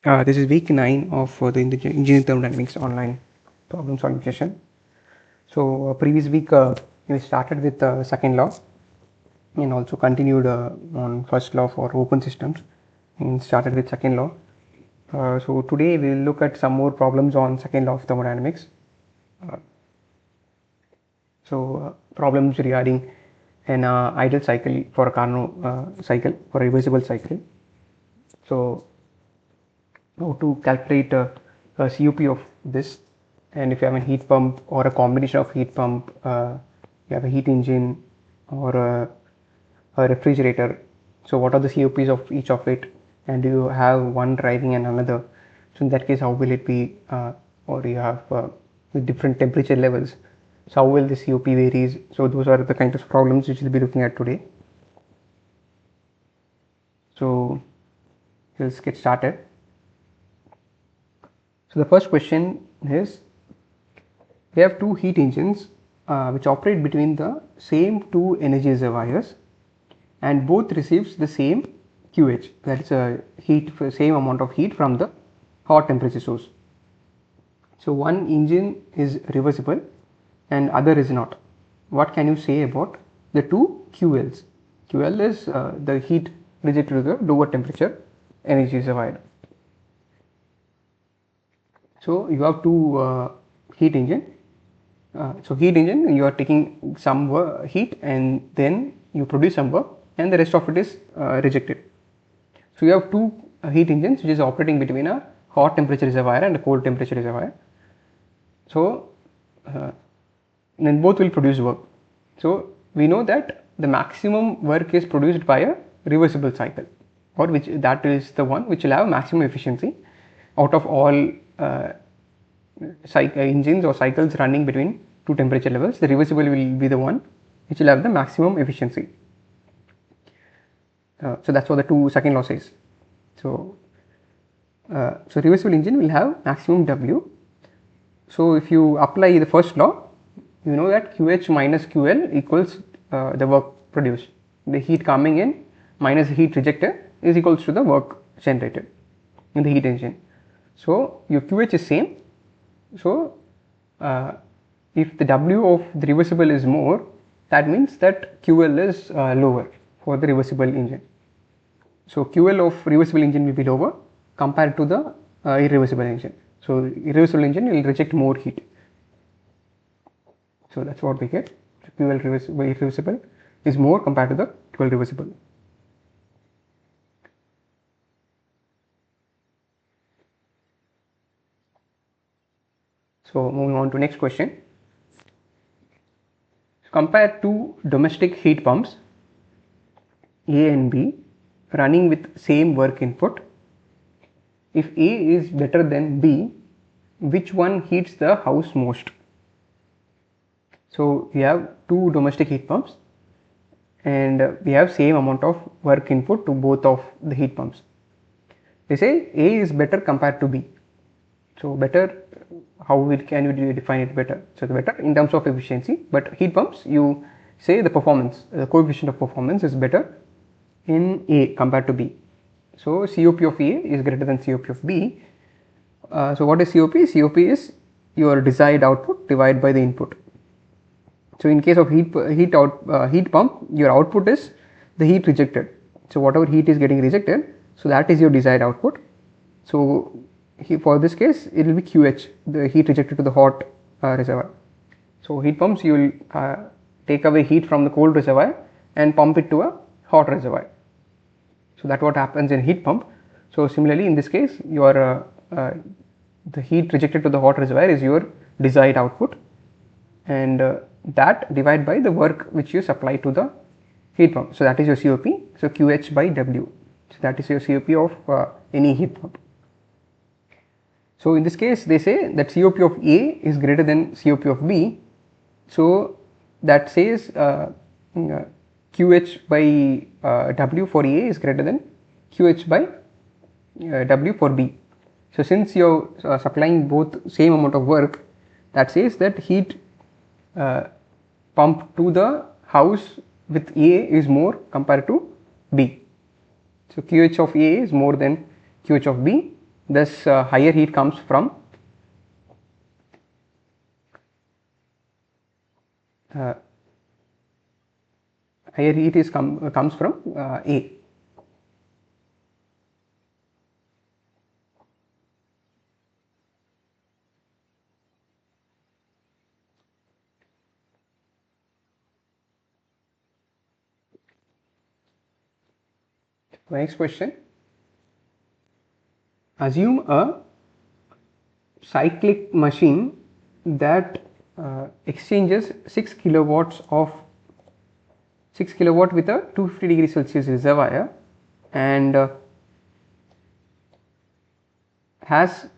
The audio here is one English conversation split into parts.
This is week 9 of the Engineering Thermodynamics online problem solving session. So, previous week we started with second law and also continued on first law for open systems and started with second law. So, today we will look at some more problems on second law of thermodynamics. Problems regarding an ideal cycle for a Carnot cycle, for a reversible cycle. So, how to calculate a COP of this, and if you have a heat pump or a combination of heat pump, you have a heat engine or a refrigerator. So what are the COPs of each of it, and do you have one driving and another? So in that case, how will it be, or you have with different temperature levels, so how will the COP varies? So those are the kinds of problems which we'll be looking at today. So let's get started. So the first question is, we have two heat engines which operate between the same two energy reservoirs, and both receives the same QH, that is a heat, same amount of heat from the hot temperature source. So one engine is reversible and other is not. What can you say about the two QLs? QL is the heat rejected to the lower temperature energy reservoir. So you have two heat engine. So heat engine, you are taking some heat and then you produce some work, and the rest of it is rejected. So you have two heat engines which is operating between a hot temperature reservoir and a cold temperature reservoir. So then both will produce work. So we know that the maximum work is produced by a reversible cycle, or which that is the one which will have maximum efficiency out of all engines or cycles running between two temperature levels. The reversible will be the one which will have the maximum efficiency. So that's what the second law says. So reversible engine will have maximum W. So if you apply the first law, you know that QH minus QL equals the work produced. The heat coming in minus the heat rejected is equals to the work generated in the heat engine. So your QH is same. So if the W of the reversible is more, that means that QL is lower for the reversible engine. So QL of reversible engine will be lower compared to the irreversible engine. So irreversible engine will reject more heat. So that's what we get. So QL irreversible is more compared to the QL reversible. So moving on to next question. So compare two domestic heat pumps A and B running with same work input. If A is better than B, which one heats the house most? So we have two domestic heat pumps and we have same amount of work input to both of the heat pumps. They say A is better compared to B. So better, how can you define it better? So the better in terms of efficiency, but heat pumps, you say the performance, the coefficient of performance is better in A compared to B. So COP of A is greater than COP of B. So what is COP? COP is your desired output divided by the input. So in case of heat pump, your output is the heat rejected. So whatever heat is getting rejected, so that is your desired output. So for this case, it will be QH, the heat rejected to the hot reservoir. So heat pumps, you will take away heat from the cold reservoir and pump it to a hot reservoir. So that's what happens in heat pump. So similarly, in this case, your the heat rejected to the hot reservoir is your desired output, and that divided by the work which you supply to the heat pump. So that is your COP. So QH by W. So that is your COP of any heat pump. So in this case, they say that COP of A is greater than COP of B. So that says QH by W for A is greater than QH by W for B. So since you are supplying both same amount of work, that says that heat pumped to the house with A is more compared to B. So QH of A is more than QH of B, Thus higher heat comes from uh, higher heat is comes from A. Next question. Assume a cyclic machine that exchanges 6 kilowatts of 6 kilowatt with a 250 degree Celsius reservoir and has,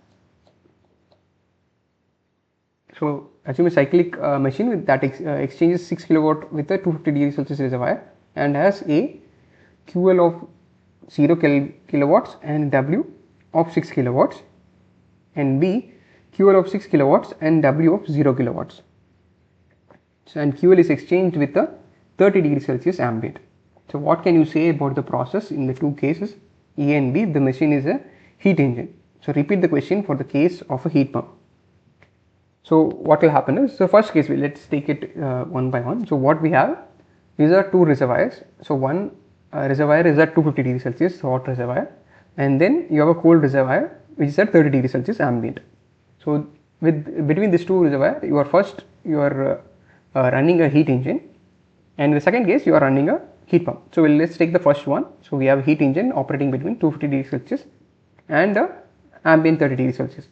so assume a cyclic machine with that exchanges 6 kilowatt with a 250 degree Celsius reservoir and has a QL of 0 kilowatts and W of 6 kilowatts, and B QL of 6 kilowatts and W of 0 kilowatts. So, and QL is exchanged with a 30 degree Celsius ambient. So, what can you say about the process in the two cases A and B? The machine is a heat engine. So, repeat the question for the case of a heat pump. So, what will happen is, the first case, let's take it one by one. So, what we have, these are two reservoirs. So, one reservoir is at 250 degree Celsius hot reservoir, and then you have a cold reservoir which is at 30 degree Celsius ambient. So, with between these two reservoirs, you are running a heat engine, and in the second case you are running a heat pump. So, let's take the first one. So, we have a heat engine operating between 250 degree Celsius and ambient 30 degree Celsius.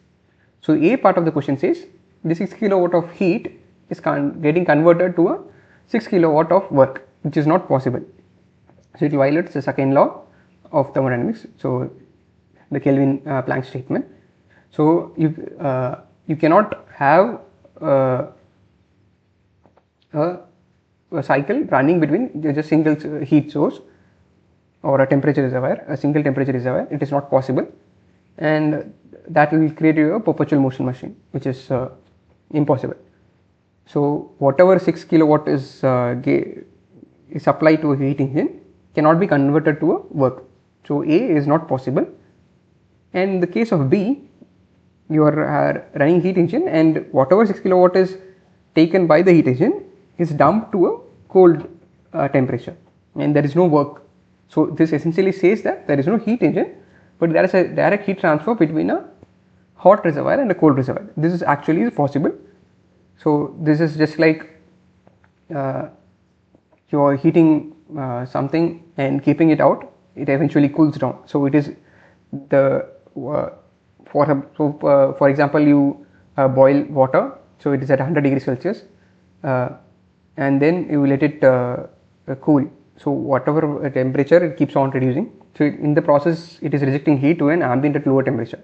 So, A part of the question says the 6 kilowatt of heat is getting converted to a 6 kilowatt of work, which is not possible. So, it violates the second law of thermodynamics. So, the Kelvin Planck statement. So, you cannot have a cycle running between just single heat source or a temperature reservoir, a single temperature reservoir. It is not possible, and that will create a perpetual motion machine, which is impossible. So, whatever 6 kilowatt is supplied to a heat engine cannot be converted to a work. So, A is not possible, and in the case of B, you are running heat engine, and whatever 6 kilowatt is taken by the heat engine is dumped to a cold temperature, and there is no work. So, this essentially says that there is no heat engine, but there is a direct heat transfer between a hot reservoir and a cold reservoir. This is actually possible. So, this is just like you are heating something and keeping it out, it eventually cools down. So, it is the for example, you boil water, so it is at 100 degrees Celsius, and then you let it cool. So, whatever temperature, it keeps on reducing. So, in the process it is rejecting heat to an ambient at lower temperature,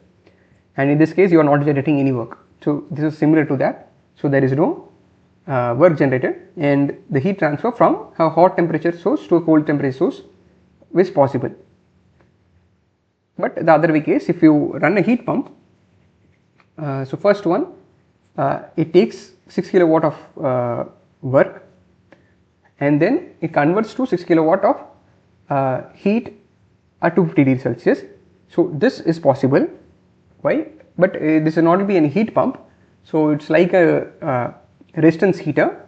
and in this case you are not generating any work. So, this is similar to that. So, there is no work generated, and the heat transfer from a hot temperature source to a cold temperature source is possible. But the other way case, if you run a heat pump, so first one, it takes 6 kilowatt of work, and then it converts to 6 kilowatt of heat at 250 degrees Celsius. So, this is possible. Why? But this will not be a heat pump. So, it is like a resistance heater.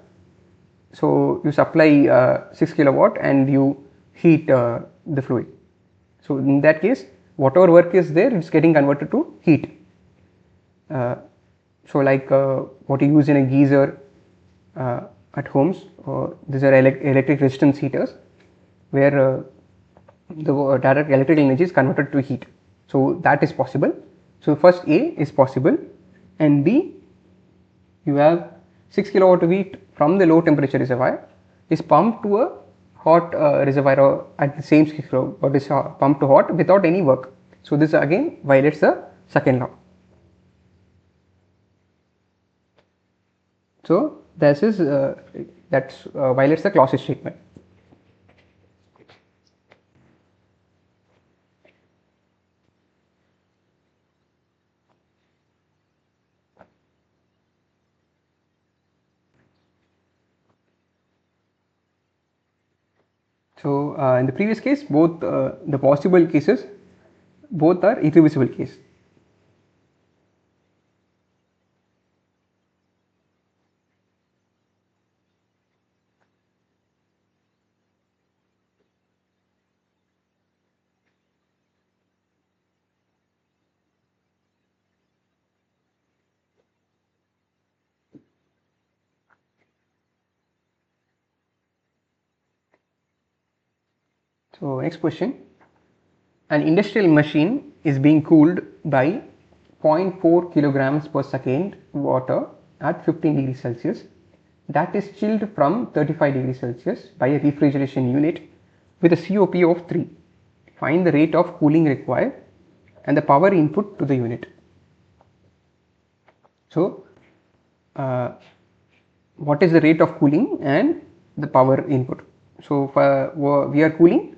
So, you supply 6 kilowatt and you heat the fluid. So, in that case, whatever work is there, it is getting converted to heat. So, like what you use in a geyser at homes, these are electric resistance heaters, where the direct electrical energy is converted to heat. So, that is possible. So, first A is possible, and B, you have 6 kilowatt of heat from the low temperature reservoir is pumped to a hot reservoir at the same 6 kilowatt, is pumped to hot without any work. So, this again violates the second law. So, this is that violates the Clausius statement. So, in the previous case, both the possible cases, both are irreversible case. So next question, an industrial machine is being cooled by 0.4 kilograms per second water at 15 degrees Celsius, that is chilled from 35 degrees Celsius by a refrigeration unit with a COP of 3. Find the rate of cooling required and the power input to the unit. So what is the rate of cooling and the power input? So we are cooling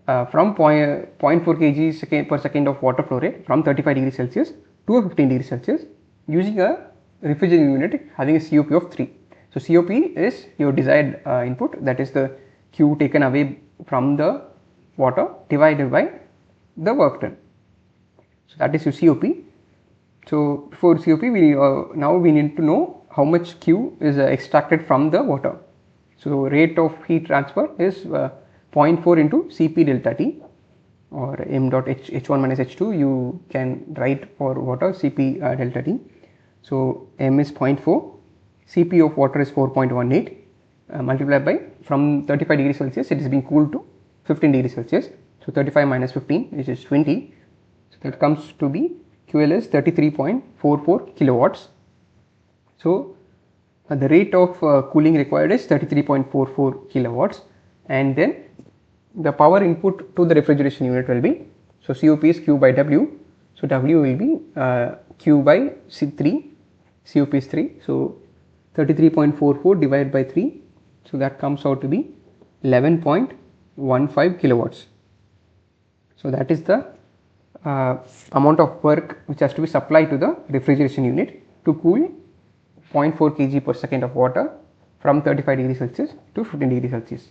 from 0.4 kg per second of water flow rate from 35 degrees Celsius to 15 degrees Celsius using a refrigeration unit having a COP of 3. So COP is your desired input, that is the Q taken away from the water divided by the work done. So that is your COP. So for COP now we need to know how much Q is extracted from the water. So rate of heat transfer is 0.4 into Cp delta T, or m dot h1 minus h2 you can write for water Cp delta T. So m is 0.4, Cp of water is 4.18, multiplied by, from 35 degrees Celsius it is being cooled to 15 degrees Celsius. So 35 minus 15, which is 20, so that comes to be QL is 33.44 kilowatts. So the rate of cooling required is 33.44 kilowatts, and then the power input to the refrigeration unit will be, so COP is Q by W, so W will be Q by C3, COP is 3, so 33.44 divided by 3, so that comes out to be 11.15 kilowatts. So that is the amount of work which has to be supplied to the refrigeration unit to cool 0.4 kg per second of water from 35 degrees Celsius to 15 degrees Celsius.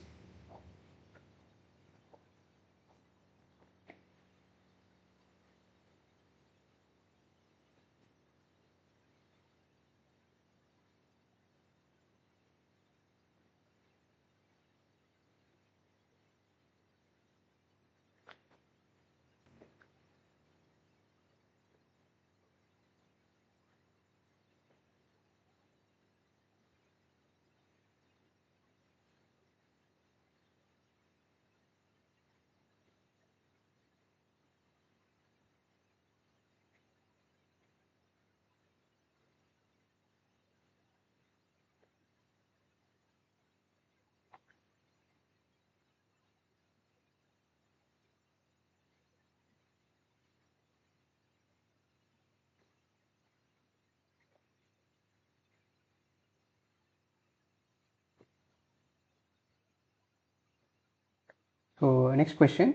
So next question,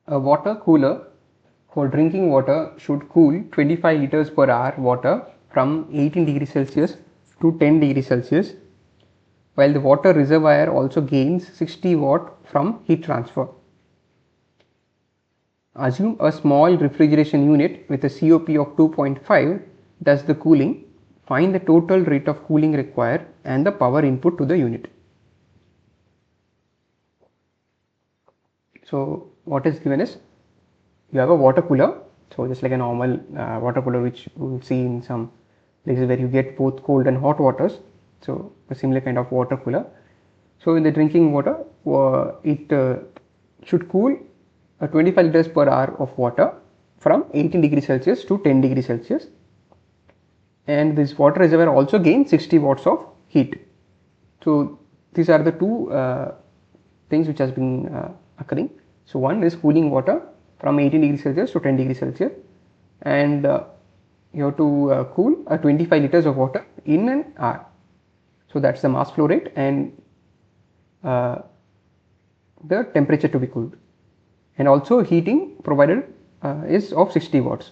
a water cooler for drinking water should cool 25 liters per hour water from 18 degrees Celsius to 10 degrees Celsius, while the water reservoir also gains 60 watt from heat transfer. Assume a small refrigeration unit with a COP of 2.5 does the cooling. Find the total rate of cooling required and the power input to the unit. So what is given is, you have a water cooler, so just like a normal water cooler which we see in some places where you get both cold and hot waters, so a similar kind of water cooler. So in the drinking water, it should cool 25 liters per hour of water from 18 degrees Celsius to 10 degrees Celsius, and this water reservoir also gains 60 watts of heat. So these are the two things which has been occurring. So one is cooling water from 18 degrees Celsius to 10 degrees Celsius, and you have to cool 25 liters of water in an hour. So that's the mass flow rate and the temperature to be cooled, and also heating provided is of 60 watts.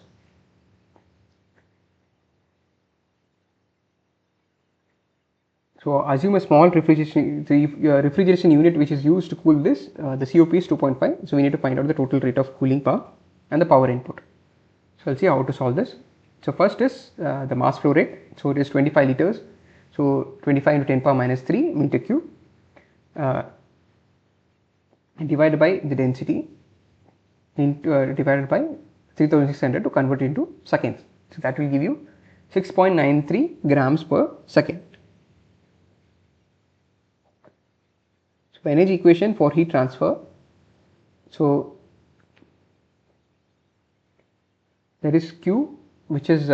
So assume a small refrigeration unit which is used to cool this, the COP is 2.5, so we need to find out the total rate of cooling power and the power input. So I'll see how to solve this. So first is the mass flow rate, so it is 25 liters, so 25 into 10 power minus 3 meter cube divided by the density divided by 3600 to convert it into seconds. So that will give you 6.93 grams per second. So energy equation for heat transfer. So there is Q which is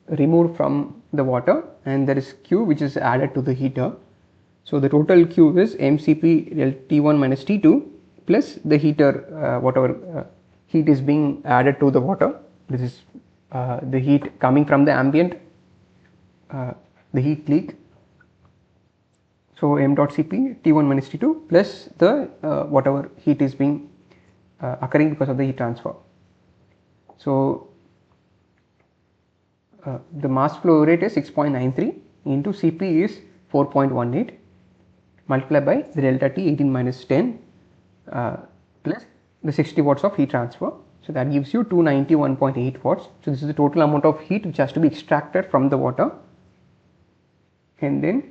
removed from the water, and there is Q which is added to the heater. So the total Q is mCp del T1 minus T2 plus the heater, whatever heat is being added to the water. This is the heat coming from the ambient, the heat leak. So m dot Cp T1 minus T2 plus the whatever heat is being occurring because of the heat transfer. So the mass flow rate is 6.93 into Cp is 4.18 multiplied by the delta T 18 minus 10 plus the 60 watts of heat transfer. So that gives you 291.8 watts. So this is the total amount of heat which has to be extracted from the water, and then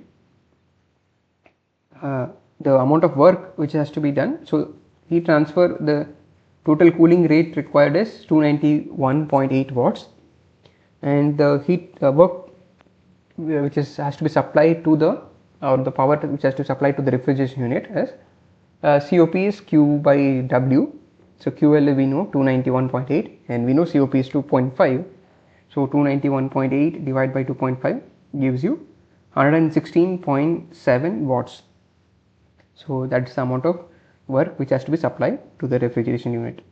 the amount of work which has to be done. So heat transfer, the total cooling rate required is 291.8 watts, and the heat work which has to be supplied to the, or the power which has to supply to the refrigeration unit is COP is Q by W. So QL we know 291.8 and we know COP is 2.5. So 291.8 divided by 2.5 gives you 116.7 watts. So that's the amount of work which has to be supplied to the refrigeration unit.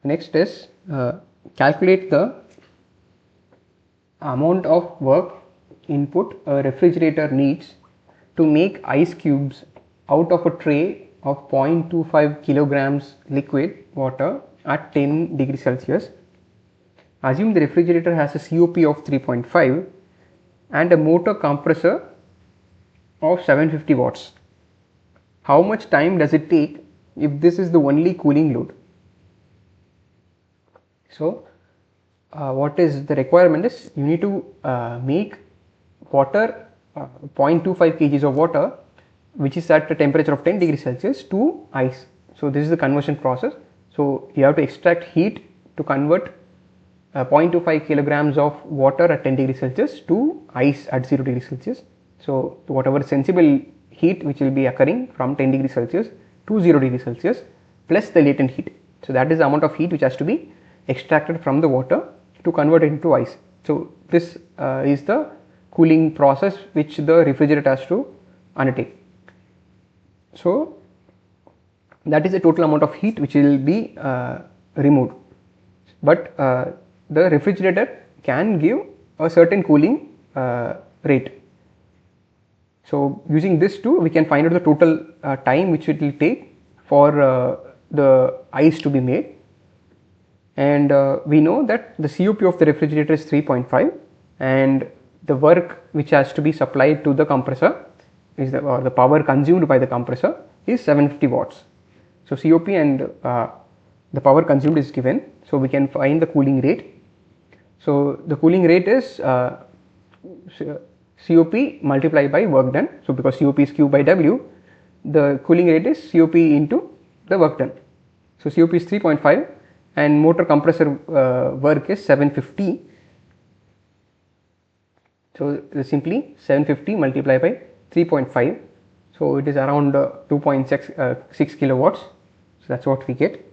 Next is calculate the amount of work input a refrigerator needs to make ice cubes out of a tray of 0.25 kilograms liquid water at 10 degrees Celsius. Assume the refrigerator has a COP of 3.5 and a motor compressor of 750 watts. How much time does it take if this is the only cooling load? So what is the requirement is you need to make water 0.25 kgs of water which is at a temperature of 10 degrees Celsius to ice. So this is the conversion process. So you have to extract heat to convert 0.25 kilograms of water at 10 degrees Celsius to ice at 0 degrees Celsius. So whatever sensible heat which will be occurring from 10 degrees Celsius to 0 degrees Celsius plus the latent heat. So that is the amount of heat which has to be extracted from the water to convert it into ice. So this is the cooling process which the refrigerator has to undertake. So that is the total amount of heat which will be removed, but the refrigerator can give a certain cooling rate. So using this too we can find out the total time which it will take for the ice to be made. And we know that the COP of the refrigerator is 3.5 and the work which has to be supplied to the compressor is the power consumed by the compressor is 750 watts. So COP and the power consumed is given, so we can find the cooling rate. So the cooling rate is COP multiplied by work done. So because COP is Q by W, the cooling rate is COP into the work done. So COP is 3.5 and motor compressor work is 750. So simply 750 multiplied by 3.5, so it is around 2.6 kilowatts. So that's what we get.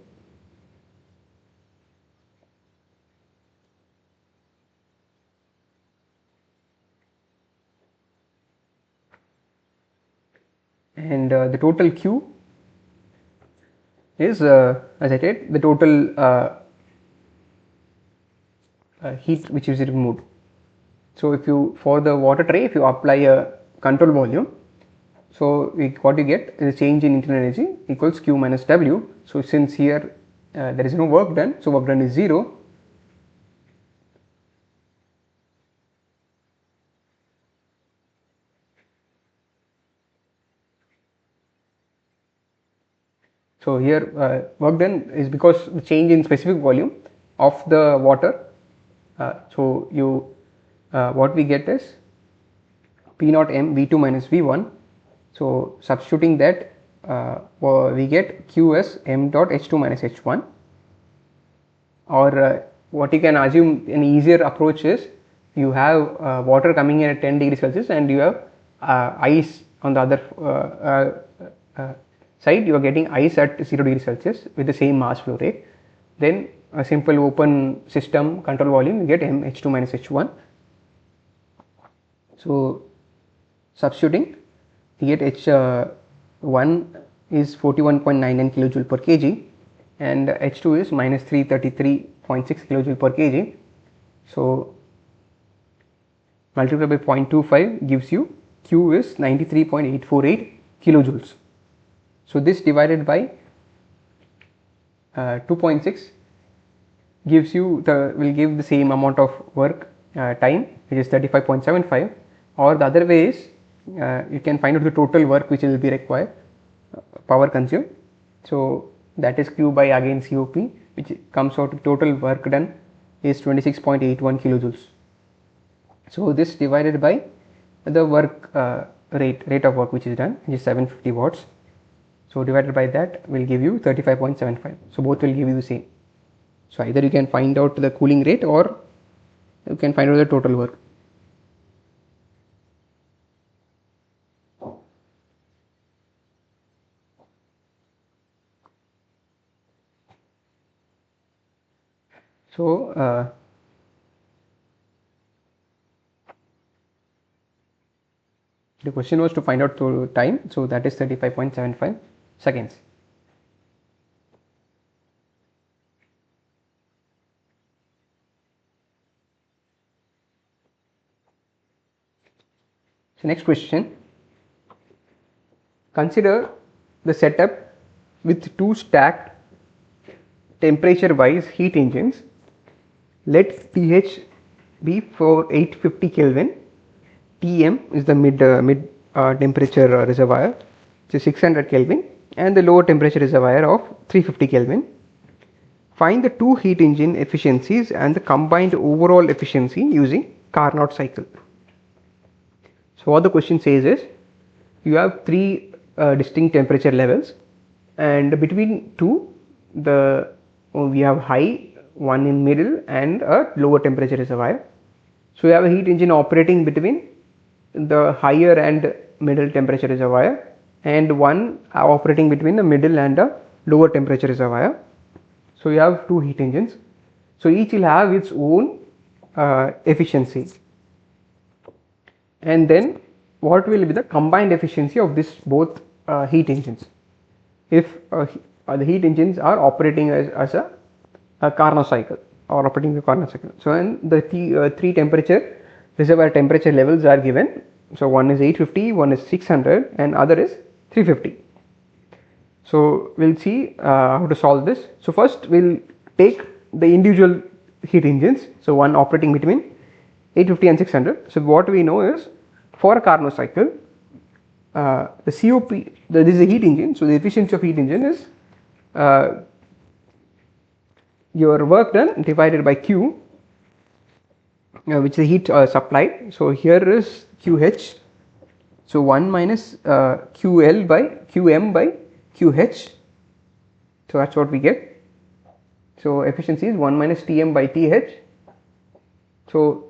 And the total Q is as I said, the total heat which is removed. So if you, for the water tray, if you apply a control volume, so what you get is a change in internal energy equals Q minus W. So since here there is no work done, so work done is 0. So here work done is because the change in specific volume of the water. So you what we get is P naught M V2 minus V1. So substituting that we get Q as m dot H2 minus H1, or what you can assume an easier approach is you have water coming in at 10 degrees Celsius and you have ice on the other side. You are getting ice at 0 degrees Celsius with the same mass flow rate. Then a simple open system control volume, you get m H2 minus H1. So substituting, you get H1 is 41.99 kilojoule per kg and H2 is minus 333.6 kilojoule per kg. So multiplied by 0.25 gives you Q is 93.848 kilojoules. So this divided by 2.6 gives you will give the same amount of work time, which is 35.75, or the other way is you can find out the total work which will be required, power consumed. So that is Q by again COP, which comes out total work done is 26.81 kilojoules. So this divided by the work rate of work which is done, which is 750 watts. So divided by that will give you 35.75. So both will give you the same. So either you can find out the cooling rate or you can find out the total work. So the question was to find out the time, so that is 35.75 seconds. So next question, consider the setup with two stacked temperature wise heat engines. Let TH be for 850 Kelvin, Tm is the mid temperature reservoir, which is 600 Kelvin, and the lower temperature reservoir of 350 Kelvin. Find the two heat engine efficiencies and the combined overall efficiency using Carnot cycle. So what the question says is, you have three distinct temperature levels, and between two we have high, one in middle, and a lower temperature reservoir. So you have a heat engine operating between the higher and middle temperature reservoir, and one operating between the middle and the lower temperature reservoir. So you have two heat engines. So each will have its own efficiency, and then what will be the combined efficiency of this both heat engines if the heat engines are operating as a Carnot cycle or operating the Carnot cycle. So and the three temperature reservoir temperature levels are given. So one is 850, one is 600, and other is 350. So we'll see how to solve this. So first we'll take the individual heat engines. So one operating between 850 and 600. So what we know is, for a Carnot cycle, the COP, this is a heat engine. So the efficiency of heat engine is your work done divided by Q, which is the heat supplied. So here is QH. So 1 minus QL by QM by QH. So that's what we get. So efficiency is 1 minus TM by TH. So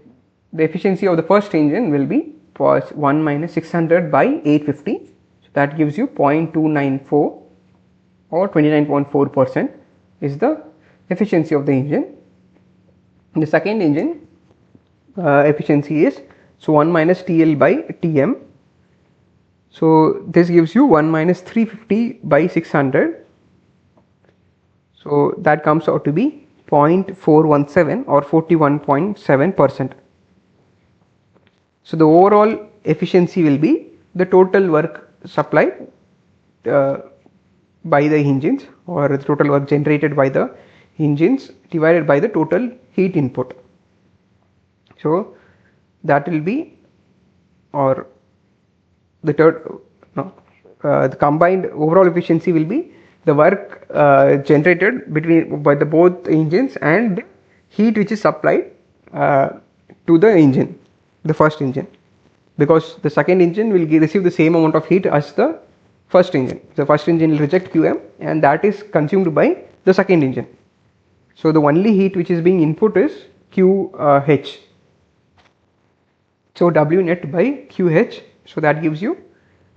the efficiency of the first engine will be 1 minus 600 by 850. So that gives you 0.294 or 29.4% is the efficiency of the engine. The second engine efficiency is 1 minus TL by TM. So this gives you 1 minus 350 by 600. So that comes out to be 0.417 or 41.7%. So the overall efficiency will be the total work supplied by the engines, or the total work generated by the engines divided by the total heat input. So that will be, or the the combined overall efficiency will be the work generated by the both engines and heat which is supplied to the engine, the first engine, because the second engine will receive the same amount of heat as the first engine. The first engine will reject Qm and that is consumed by the second engine. So the only heat which is being input is QH. So W net by QH. So that gives you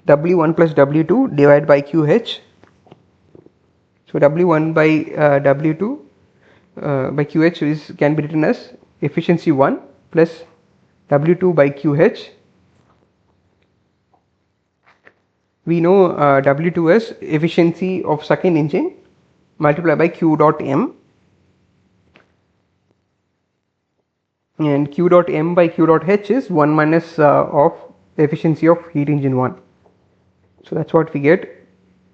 W1 plus W2 divided by QH. So W1 by W2 by QH is can be written as efficiency 1 plus W2 by QH. We know W2 as efficiency of second engine multiplied by Q dot M, and Q dot M by Q dot H is 1 minus of efficiency of heat engine 1. So that's what we get.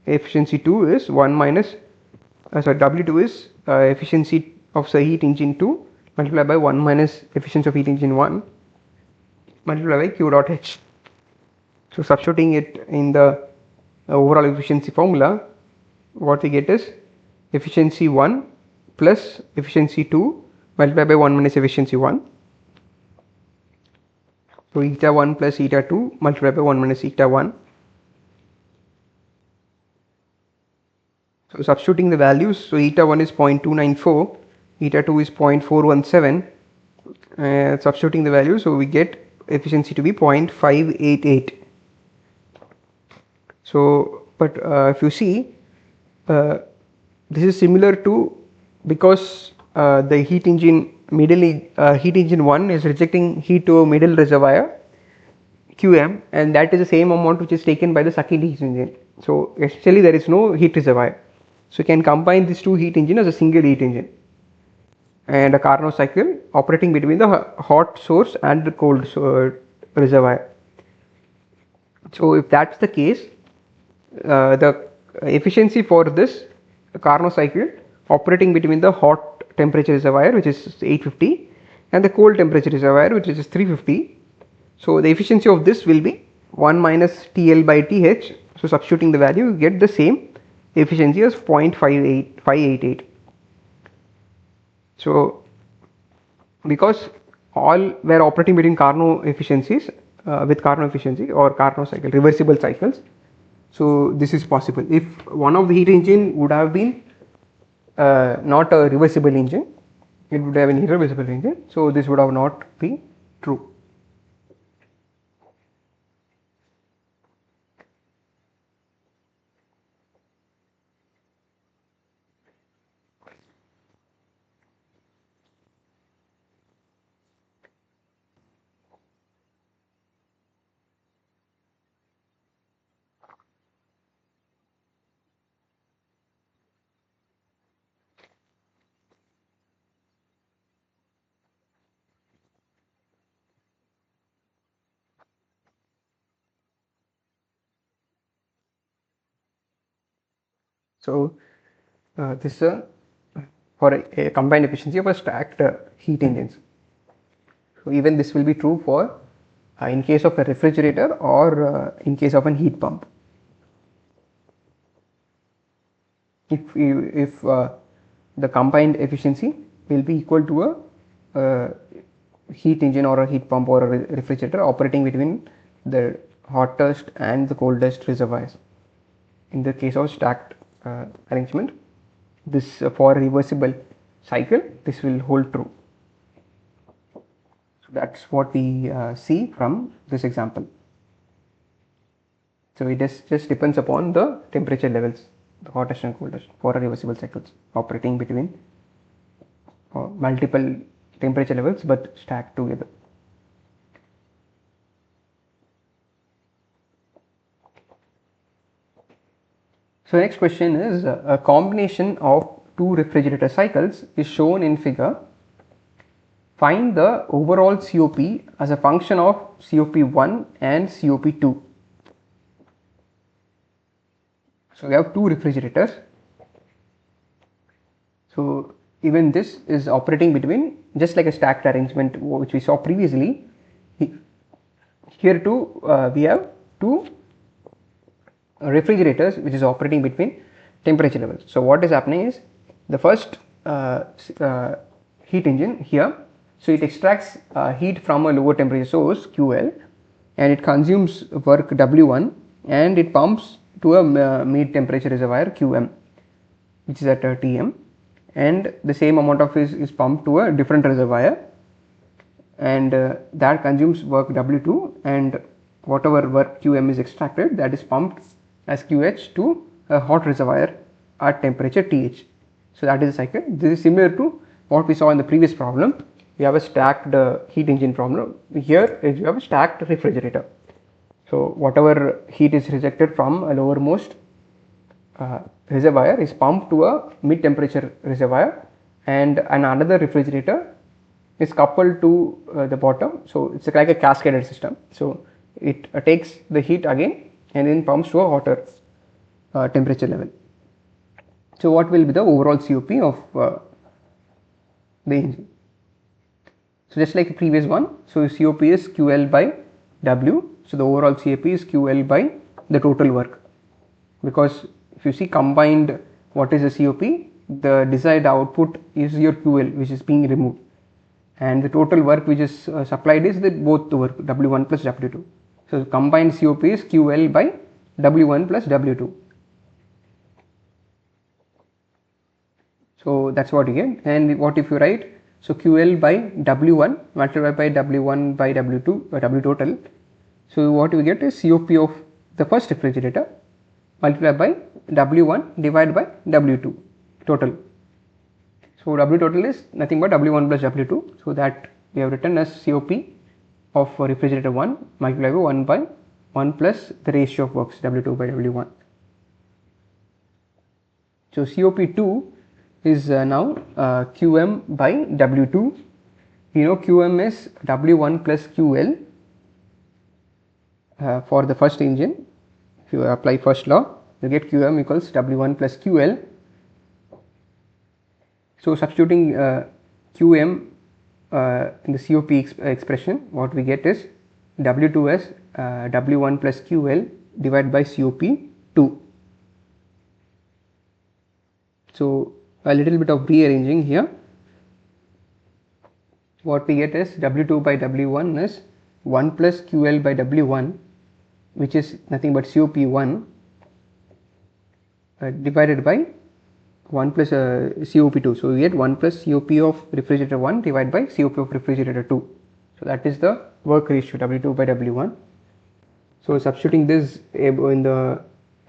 Efficiency 2 is 1 minus W2 is efficiency of the heat engine 2 multiplied by 1 minus efficiency of heat engine 1 multiplied by Q dot H. So substituting it in the overall efficiency formula, what we get is efficiency 1 plus efficiency 2 multiplied by 1 minus efficiency 1. So eta 1 plus eta 2 multiplied by 1 minus eta 1. So substituting the values, so eta 1 is 0.294, eta 2 is 0.417, substituting the values, so we get efficiency to be 0.588. So but if you see this is similar to, because the heat engine heat engine 1 is rejecting heat to a middle reservoir Qm, and that is the same amount which is taken by the second heat engine. So essentially there is no heat reservoir. So you can combine these two heat engine as a single heat engine and a Carnot cycle operating between the hot source and the cold reservoir. So if that's the case, the efficiency for this Carnot cycle operating between the hot temperature reservoir, which is 850, and the cold temperature reservoir, which is 350. So the efficiency of this will be 1 minus TL by TH. So substituting the value, you get the same efficiency as 0.588. So because all were operating between Carnot efficiencies with Carnot efficiency or Carnot cycle, reversible cycles, so this is possible. If one of the heat engine would have been not a reversible engine, it would have an irreversible engine, so this would have not been true. So this is for a combined efficiency of a stacked heat engines. So even this will be true for in case of a refrigerator or in case of a heat pump. If the combined efficiency will be equal to a heat engine or a heat pump or a refrigerator operating between the hottest and the coldest reservoirs. In the case of stacked arrangement, this for a reversible cycle, this will hold true. So that's what we see from this example. So it just depends upon the temperature levels, the hottest and coldest for a reversible cycles operating between multiple temperature levels but stacked together. So next question is a combination of two refrigerator cycles is shown in figure. Find the overall COP as a function of COP1 and COP2. So we have two refrigerators. So even this is operating between, just like a stacked arrangement which we saw previously. Here too we have two refrigerators which is operating between temperature levels. So what is happening is the first heat engine here, so it extracts heat from a lower temperature source QL and it consumes work W1 and it pumps to a mid temperature reservoir QM, which is at Tm, and the same amount of is pumped to a different reservoir, and that consumes work W2, and whatever work QM is extracted, that is pumped as QH to a hot reservoir at temperature TH. So that is the cycle. This is similar to what we saw in the previous problem. We have a stacked heat engine problem. Here you have a stacked refrigerator. So whatever heat is rejected from a lowermost reservoir is pumped to a mid temperature reservoir, and another refrigerator is coupled to the bottom. So it's like a cascaded system. So it takes the heat again and then pumps to a hotter temperature level. So what will be the overall COP of the engine? So just like the previous one, so COP is QL by W. So the overall COP is QL by the total work, because if you see combined, what is the COP? The desired output is your QL, which is being removed, and the total work which is supplied is both the work W1 plus W2. So combined COP is QL by W1 plus W2. So that's what you get. And what if you write, so QL by W1 multiplied by W1 by W2 W total. So what you get is COP of the first refrigerator multiplied by W1 divided by W2 total. So W total is nothing but W1 plus W2. So that we have written as COP of refrigerator 1 multiplied by 1 plus the ratio of works W2 by W1. So COP2 is now QM by W2. You know QM is W1 plus QL for the first engine. If you apply first law, you get QM equals W1 plus QL. So substituting QM in the COP expression, what we get is W2 as W1 plus QL divided by COP2. So a little bit of rearranging here. What we get is W2 by W1 is 1 plus QL by W1, which is nothing but COP1 divided by 1 plus COP2. So we get 1 plus COP of refrigerator 1 divided by COP of refrigerator 2. So that is the work ratio W2 by W1. So substituting this in the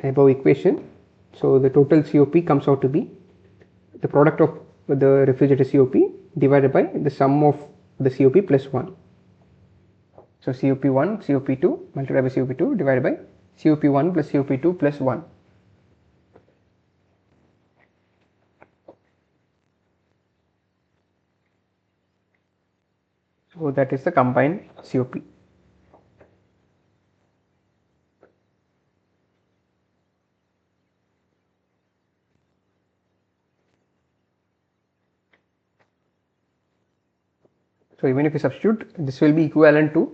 above equation, so the total COP comes out to be the product of the refrigerator COP divided by the sum of the COP plus 1. So COP1 COP2 multiplied by COP2 divided by COP1 plus COP2 plus 1. So that is the combined COP. So even if you substitute, this will be equivalent to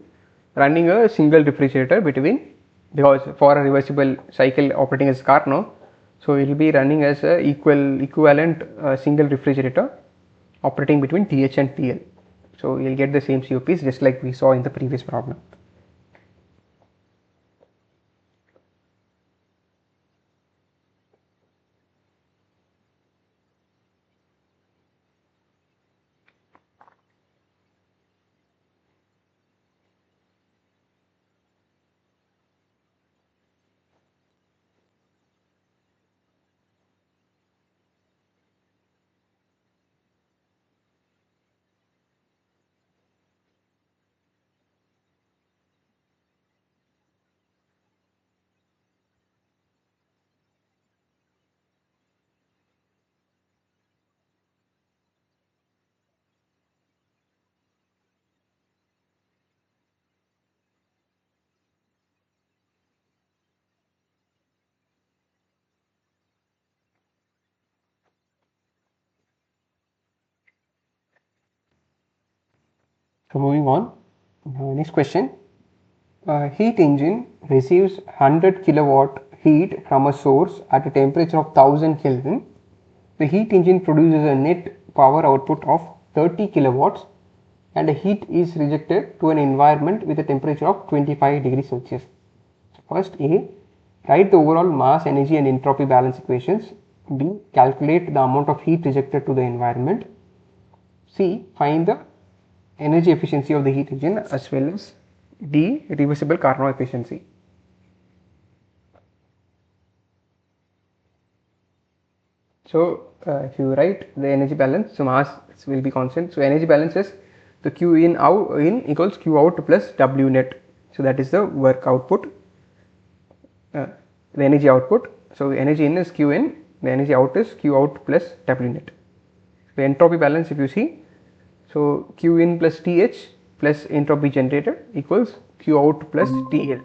running a single refrigerator between, because for a reversible cycle operating as Carnot, so it will be running as a equivalent single refrigerator operating between TH and TL. So you will get the same COPs just like we saw in the previous problem. So moving on, next question. A heat engine receives 100 kilowatt heat from a source at a temperature of 1000 Kelvin. The heat engine produces a net power output of 30 kilowatts and the heat is rejected to an environment with a temperature of 25 degrees Celsius. So first A, Write the overall mass, energy and entropy balance equations. B. Calculate the amount of heat rejected to the environment. C. Find the energy efficiency of the heat engine as well as D. Reversible Carnot efficiency. So if you write the energy balance, so mass will be constant. So energy balance is the Q in equals Q out plus W net. So that is the work output, the energy output. So energy in is Q in, the energy out is Q out plus W net. The entropy balance, if you see, so Q in plus TH plus entropy generated equals Q out plus TL.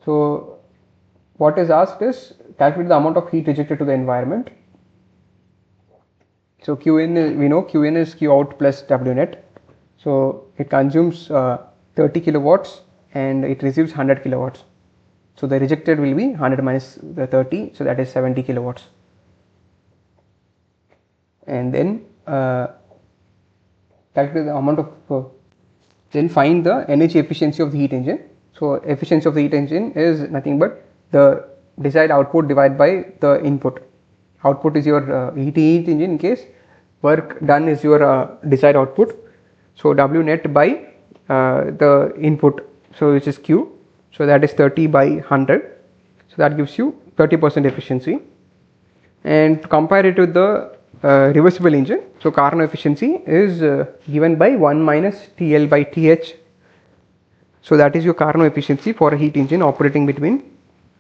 So what is asked is calculate the amount of heat rejected to the environment. So Q in, we know Q in is Q out plus W net. So it consumes 30 kilowatts and it receives 100 kilowatts. So the rejected will be 100 minus the 30, so that is 70 kilowatts. And then calculate the amount of, then find the energy efficiency of the heat engine. So efficiency of the heat engine is nothing but the desired output divided by the input. Output is your heat engine in case, work done is your desired output. So W net by the input, so which is Q, so that is 30 by 100, so that gives you 30% efficiency. And to compare it with the reversible engine, so Carnot efficiency is given by 1 minus TL by TH. So that is your Carnot efficiency for a heat engine operating between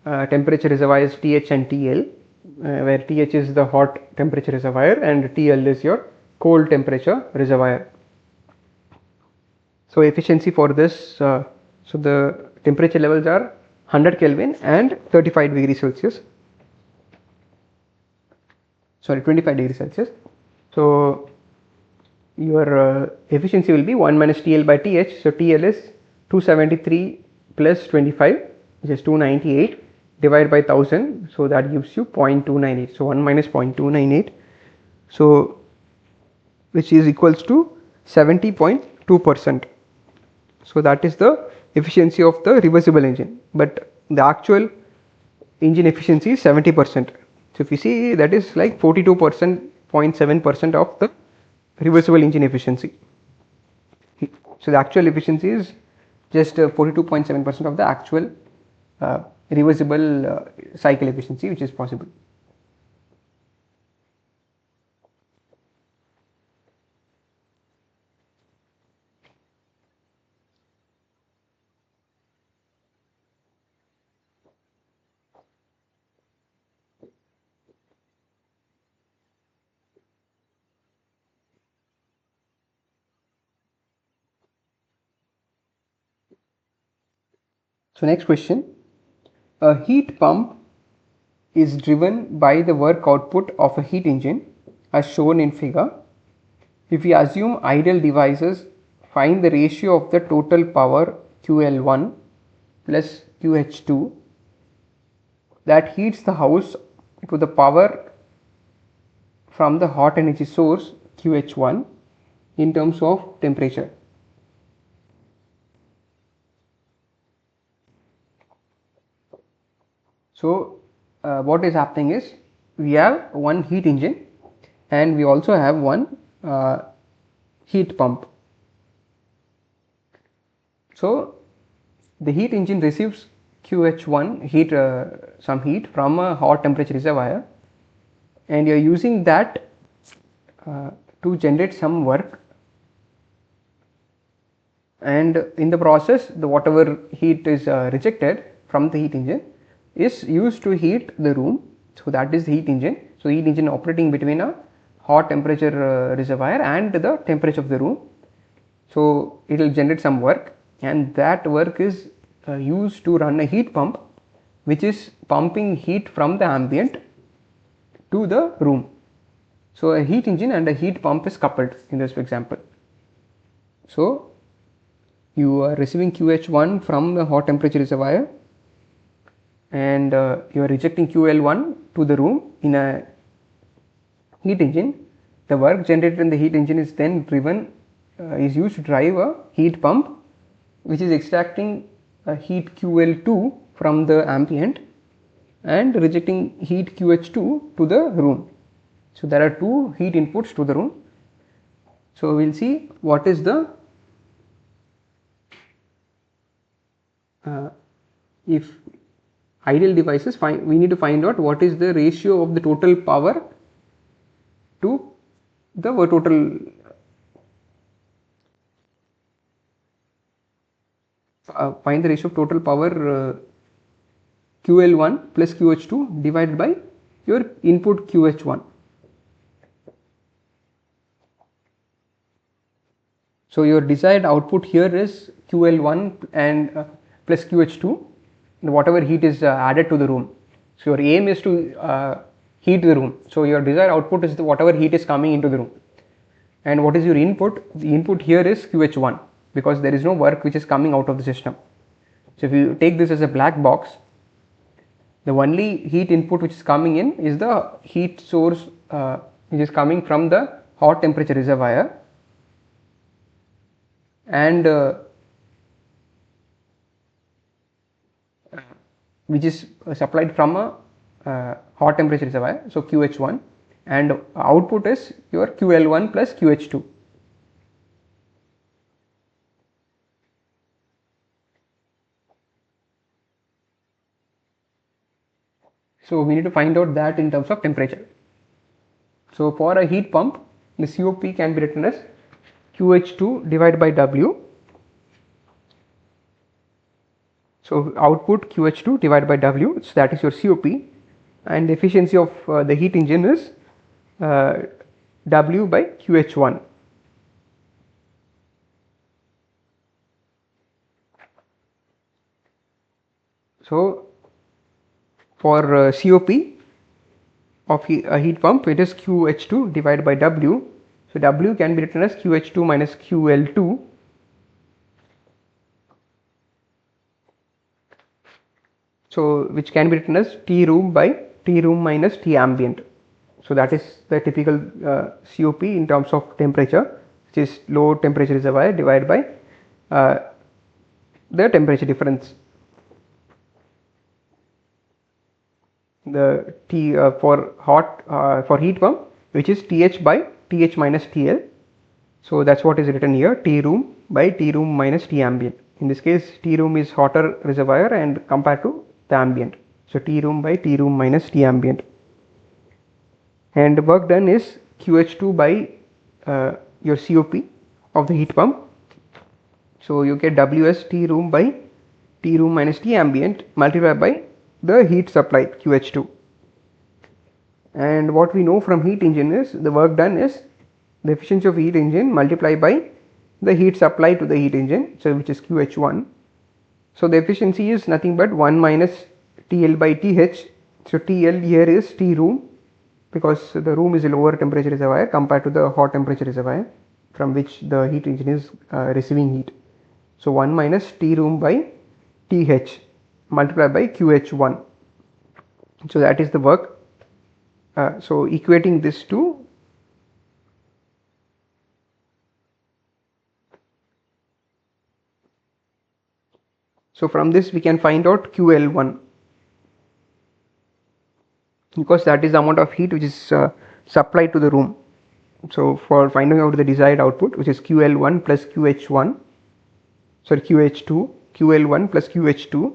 temperature reservoirs TH and TL, where TH is the hot temperature reservoir and TL is your cold temperature reservoir. So efficiency for this, so the temperature levels are 100 Kelvin and 35 degrees Celsius. Sorry, 25 degrees Celsius. So your efficiency will be 1 minus TL by TH. So TL is 273 plus 25, which is 298 divided by 1000. So that gives you 0.298. So 1 minus 0.298. So which is equals to 70.2%. So that is the efficiency of the reversible engine, but the actual engine efficiency is 70%. So if you see, that is like 42.7% of the reversible engine efficiency. So the actual efficiency is just 42.7% of the actual reversible cycle efficiency which is possible. So next question, a heat pump is driven by the work output of a heat engine as shown in figure. If we assume ideal devices, find the ratio of the total power QL1 plus QH2 that heats the house to the power from the hot energy source QH1 in terms of temperature. So what is happening is, we have one heat engine and we also have one heat pump. So the heat engine receives QH1 heat, some heat from a hot temperature reservoir, and you are using that to generate some work, and in the process the whatever heat is rejected from the heat engine is used to heat the room. So that is the heat engine. So heat engine operating between a hot temperature reservoir and the temperature of the room. So it will generate some work, and that work is used to run a heat pump which is pumping heat from the ambient to the room. So a heat engine and a heat pump is coupled in this example. So you are receiving QH1 from the hot temperature reservoir, and you are rejecting QL1 to the room in a heat engine. The work generated in the heat engine is then driven, is used to drive a heat pump which is extracting a heat QL2 from the ambient and rejecting heat QH2 to the room. So there are two heat inputs to the room. So we will see what is the if ideal devices, we need to find out what is the ratio of the total power to the total find the ratio of total power QL1 plus QH2 divided by your input QH1. So your desired output here is QL1 and plus QH2, and whatever heat is added to the room. So your aim is to heat the room. So your desired output is whatever heat is coming into the room. And what is your input? The input here is QH1 because there is no work which is coming out of the system. So if you take this as a black box, the only heat input which is coming in is the heat source which is coming from the hot temperature reservoir, and which is supplied from a hot temperature reservoir, so QH1, and output is your QL1 plus QH2. So we need to find out that in terms of temperature. So for a heat pump, the COP can be written as QH2 divided by W. So output QH2 divided by W, so that is your COP, and the efficiency of the heat engine is W by QH1. So for COP of a heat pump, it is QH2 divided by W. So W can be written as QH2 minus QL2. So which can be written as T room by T room minus T ambient. So that is the typical COP in terms of temperature, which is low temperature reservoir divided by the temperature difference. The T for for heat pump, which is TH by TH minus TL. So that's what is written here, T room by T room minus T ambient. In this case, T room is hotter reservoir and compared to the ambient. So T room by T room minus T ambient. And the work done is QH2 by your COP of the heat pump. So you get W as T room by T room minus T ambient multiplied by the heat supplied QH2. And what we know from heat engine is the work done is the efficiency of heat engine multiplied by the heat supplied to the heat engine, so which is QH1. So the efficiency is nothing but 1 minus TL by TH. So TL here is T room because the room is a lower temperature reservoir compared to the hot temperature reservoir from which the heat engine is receiving heat. So 1 minus T room by TH multiplied by QH1. So that is the work. So equating this to so from this we can find out QL1 because that is the amount of heat which is supplied to the room. So for finding out the desired output, which is QL1 plus QH1, sorry QH2, QL1 plus QH2.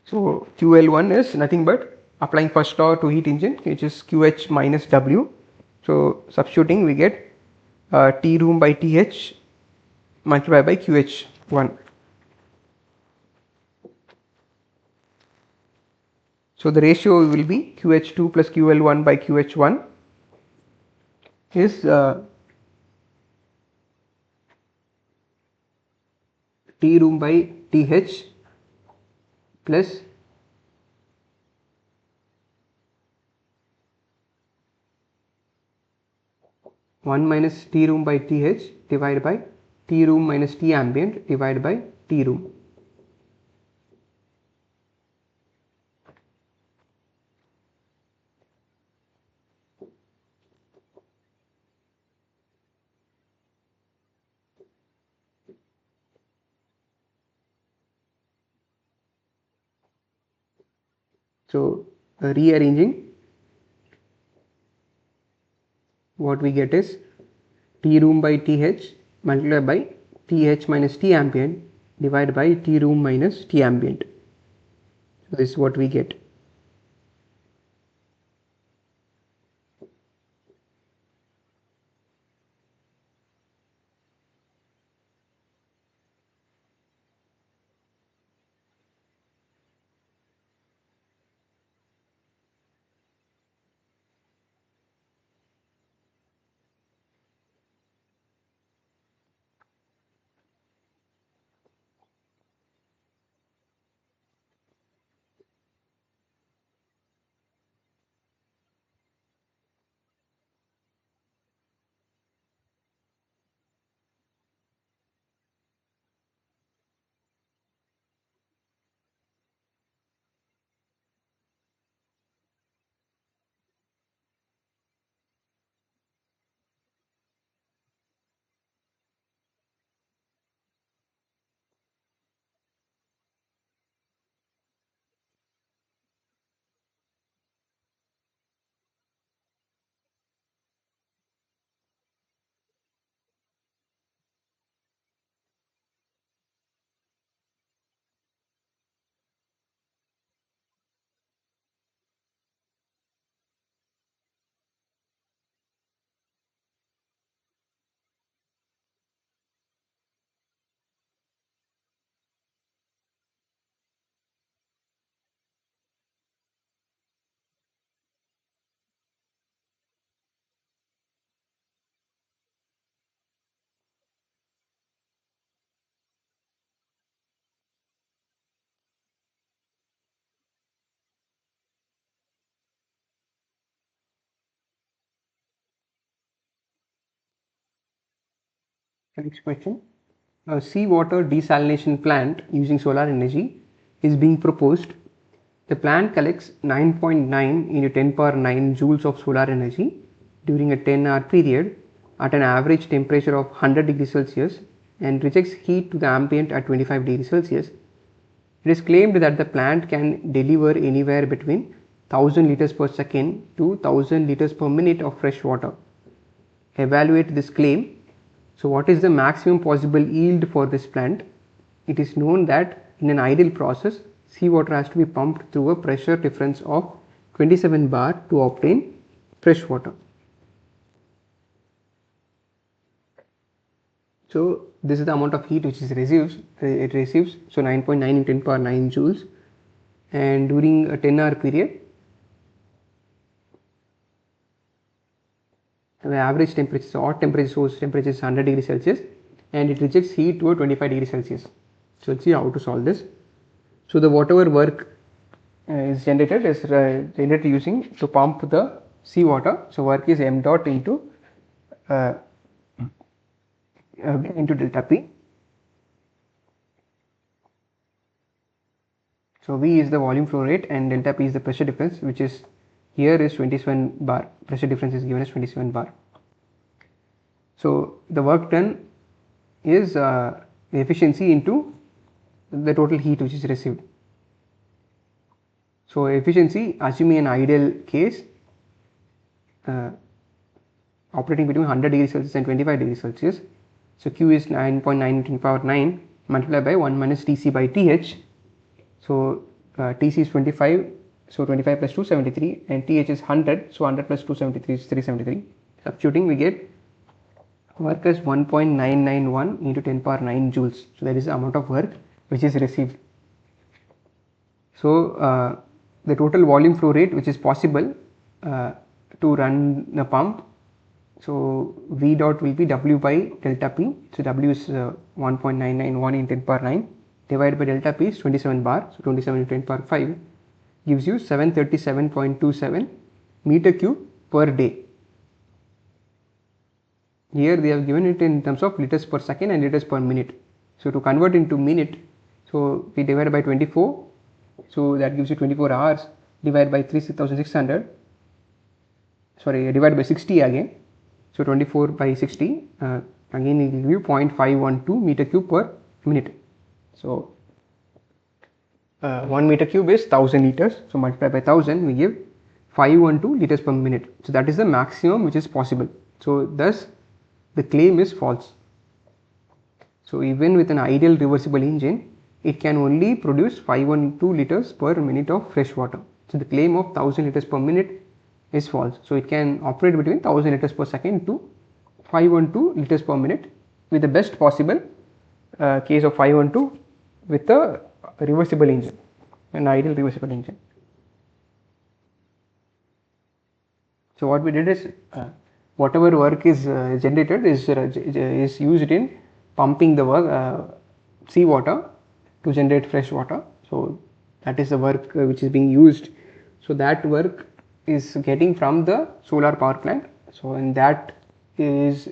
So QL1 is nothing but applying first law to heat engine, which is QH minus W. So substituting we get T room by TH multiplied by QH1. So the ratio will be QH2 plus QL1 by QH1 is T room by TH plus one minus T room by TH divided by T room minus T ambient divided by T room. So rearranging, what we get is T room by TH multiplied by TH minus T ambient divided by T room minus T ambient. So this is what we get. Next question. A seawater desalination plant using solar energy is being proposed. The plant collects 9.9 into 10 power 9 joules of solar energy during a 10-hour period at an average temperature of 100 degrees Celsius and rejects heat to the ambient at 25 degrees Celsius. It is claimed that the plant can deliver anywhere between 1000 liters per second to 1000 liters per minute of fresh water. Evaluate this claim. So what is the maximum possible yield for this plant? It is known that in an ideal process, seawater has to be pumped through a pressure difference of 27 bar to obtain fresh water. So this is the amount of heat which it receives. So 9.9 in 10 power 9 joules, and during a 10-hour period, the average temperature, so odd temperature, source temperature is 100 degrees Celsius, and it rejects heat to a 25 degrees Celsius. So let's see how to solve this. So the whatever work is generated using to pump the seawater. So work is m dot into delta P. So V is the volume flow rate and delta P is the pressure difference, which is here is 27 bar. Pressure difference is given as 27 bar. So the work done is the efficiency into the total heat which is received. So efficiency, assuming an ideal case, operating between 100 degrees Celsius and 25 degrees Celsius. So Q is 9.9 to the power 9 multiplied by 1 minus Tc by Th. So Tc is 25, so 25 plus 2 73, and Th is 100, so 100 plus 273 is 373. Substituting, we get work as 1.991 into 10 power 9 joules. So that is the amount of work which is received. So the total volume flow rate which is possible to run the pump. So V dot will be W by delta P. So W is 1.991 in 10 power 9 divided by delta P is 27 bar. So 27 into 10 power 5 gives you 737.27 meter cube per day. Here they have given it in terms of liters per second and liters per minute. So to convert into minute, so we divide by 24. So that gives you 24 hours divided by 36,600. Sorry, divided by 60 again. So 24 by 60, again it will give you 0.512 meter cube per minute. So 1 meter cube is 1000 liters, so multiply by 1000 we give 512 liters per minute. So that is the maximum which is possible. So thus the claim is false. So even with an ideal reversible engine, it can only produce 512 liters per minute of fresh water. So the claim of 1000 liters per minute is false. So it can operate between 1000 liters per second to 512 liters per minute with the best possible case of 512 with a reversible engine, an ideal reversible engine. So what we did is whatever work is generated is used in pumping the work seawater to generate fresh water. So that is the work which is being used. So that work is getting from the solar power plant. So and that is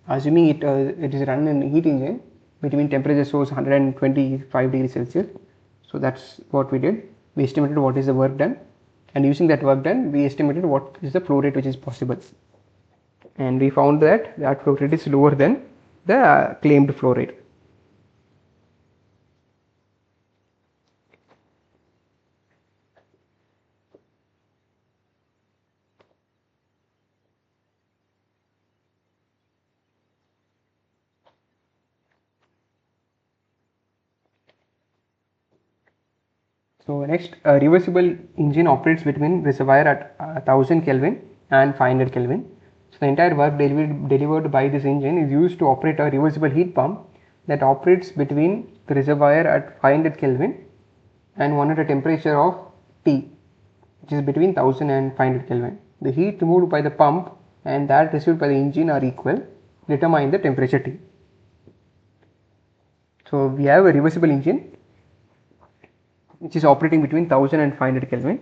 assuming it is run in heat engine between temperature source 125 degrees Celsius. So that's what we did. We estimated what is the work done, and using that work done we estimated what is the flow rate which is possible, and we found that that flow rate is lower than the claimed flow rate. So next, a reversible engine operates between reservoir at 1000 Kelvin and 500 Kelvin. So the entire work delivered by this engine is used to operate a reversible heat pump that operates between the reservoir at 500 Kelvin and one at a temperature of T, which is between 1000 and 500 Kelvin. The heat removed by the pump and that received by the engine are equal. Determine the temperature T. So we have a reversible engine which is operating between 1000 and 500 Kelvin,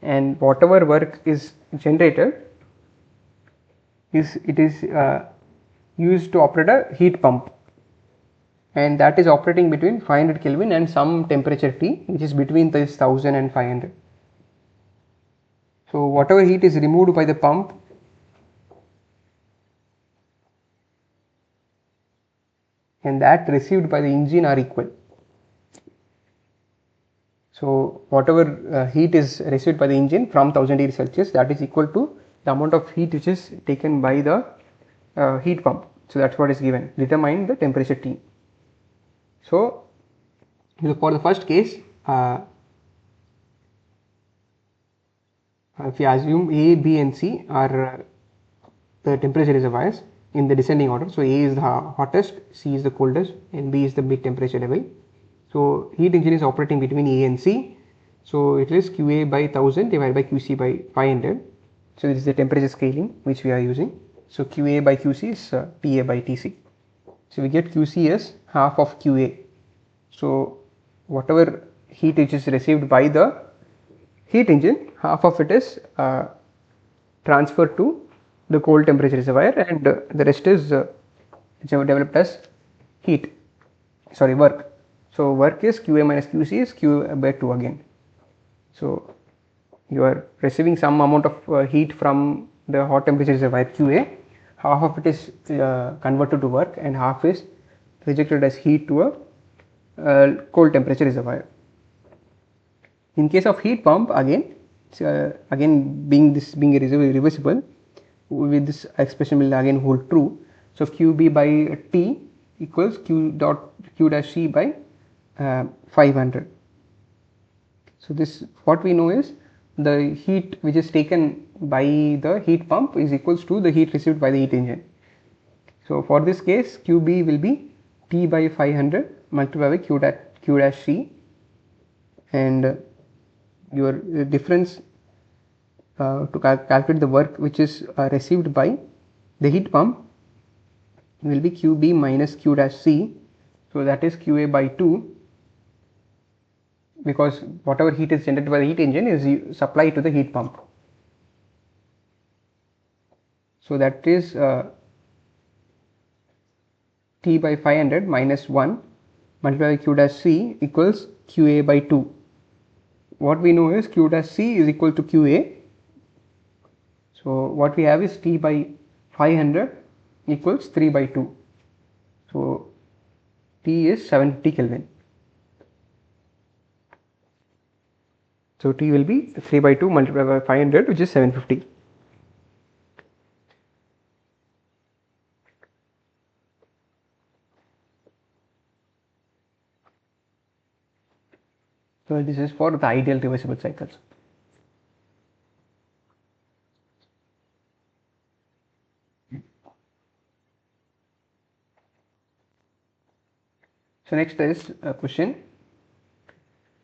and whatever work is generated is used to operate a heat pump, and that is operating between 500 Kelvin and some temperature T, which is between this 1000 and 500. So whatever heat is removed by the pump and that received by the engine are equal. So whatever heat is received by the engine from 1000 degrees Celsius, that is equal to the amount of heat which is taken by the heat pump. So that's what is given. Determine the temperature T. So for the first case, if you assume A, B and C are the temperature reservoirs in the descending order. So A is the hottest, C is the coldest and B is the mid temperature level. So heat engine is operating between A and C. So it is QA by 1000 divided by QC by 500. So this is the temperature scaling which we are using. So QA by QC is TA by TC. So we get QC as half of QA. So whatever heat which is received by the heat engine, half of it is transferred to the cold temperature reservoir, and the rest is developed as work. So work is QA minus QC is Q by 2 again. So you are receiving some amount of heat from the hot temperature reservoir QA, half of it is converted to work and half is rejected as heat to a cold temperature reservoir. In case of heat pump, again being reversible, with this expression will again hold true. So QB by T equals Q dash C by 500. So this, what we know is the heat which is taken by the heat pump is equals to the heat received by the heat engine. So for this case, QB will be T by 500 multiplied by Q dash C, and your difference to calculate the work which is received by the heat pump will be QB minus Q dash C. So that is QA by 2, because whatever heat is generated by the heat engine is supplied to the heat pump. So that is T by 500 minus 1 multiplied by Q dash C equals QA by 2. What we know is Q dash C is equal to QA. So what we have is T by 500 equals 3 by 2. So T is 70 Kelvin. So T will be 3 by 2 multiplied by 500, which is 750. So this is for the ideal reversible cycles. So next is a question.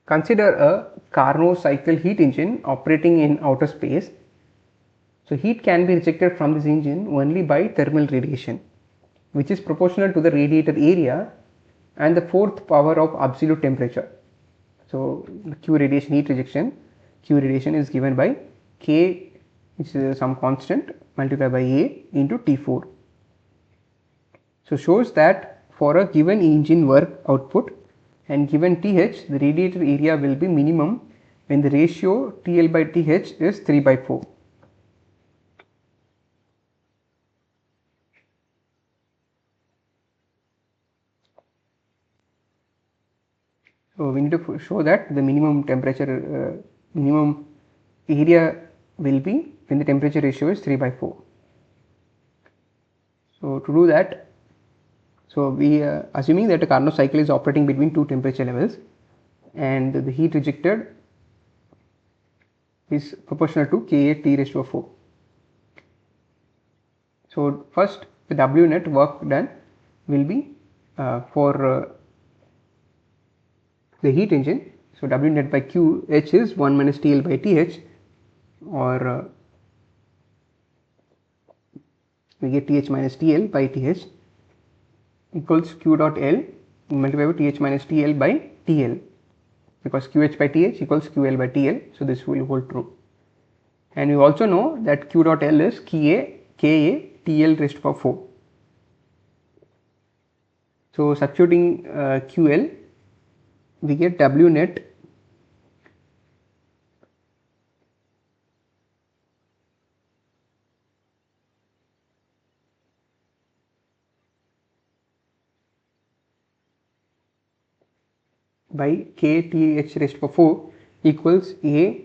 Consider a Carnot cycle heat engine operating in outer space. So heat can be rejected from this engine only by thermal radiation, which is proportional to the radiated area and the fourth power of absolute temperature. So Q radiation heat rejection, Q radiation is given by K, which is some constant, multiplied by A into T4. So shows that for a given engine work output and given TH, the radiated area will be minimum when the ratio TL by TH is 3 by 4. So we need to show that the minimum temperature, minimum area will be when the temperature ratio is 3 by 4. So to do that, so we assuming that a Carnot cycle is operating between two temperature levels and the heat rejected is proportional to Ka T raised to 4. So first the W net work done will be for the heat engine. So W net by QH is 1 minus TL by TH, or we get TH minus TL by TH equals Q dot L multiplied by TH minus TL by TL, because QH by TH equals QL by TL. So this will hold true. And you also know that Q dot L is Ka TL raised to power 4. So substituting QL, we get W net by KTH raised to power 4 equals A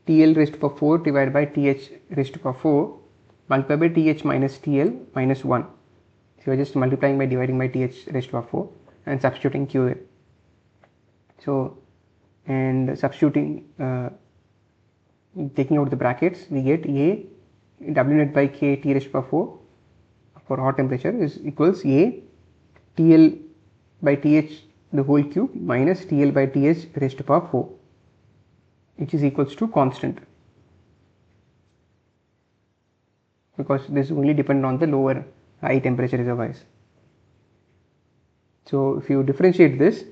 TL raised to power 4 divided by TH raised to power 4 multiplied by TH minus TL minus 1. So we are just multiplying by dividing by TH raised to power 4 and substituting QL. So and substituting taking out the brackets, we get A W net by K T raised to power 4 for hot temperature is equals A TL by TH the whole cube minus TL by TH raised to power 4, which is equals to constant, because this only depend on the lower high temperature reservoirs. So if you differentiate this,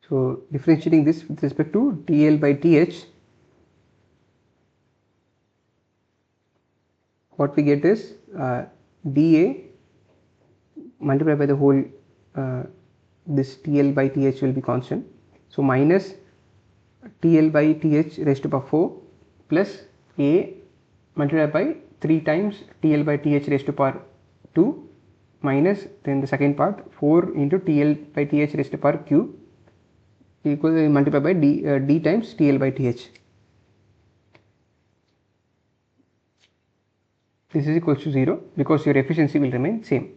so differentiating this with respect to TL by TH, what we get is dA multiplied by the whole this TL by TH will be constant. So minus TL by TH raised to power 4 plus A multiplied by 3 times TL by TH raised to power 2 minus then the second part 4 into TL by TH raised to power cube equal multiplied by D times TL by TH. This is equals to 0 because your efficiency will remain same.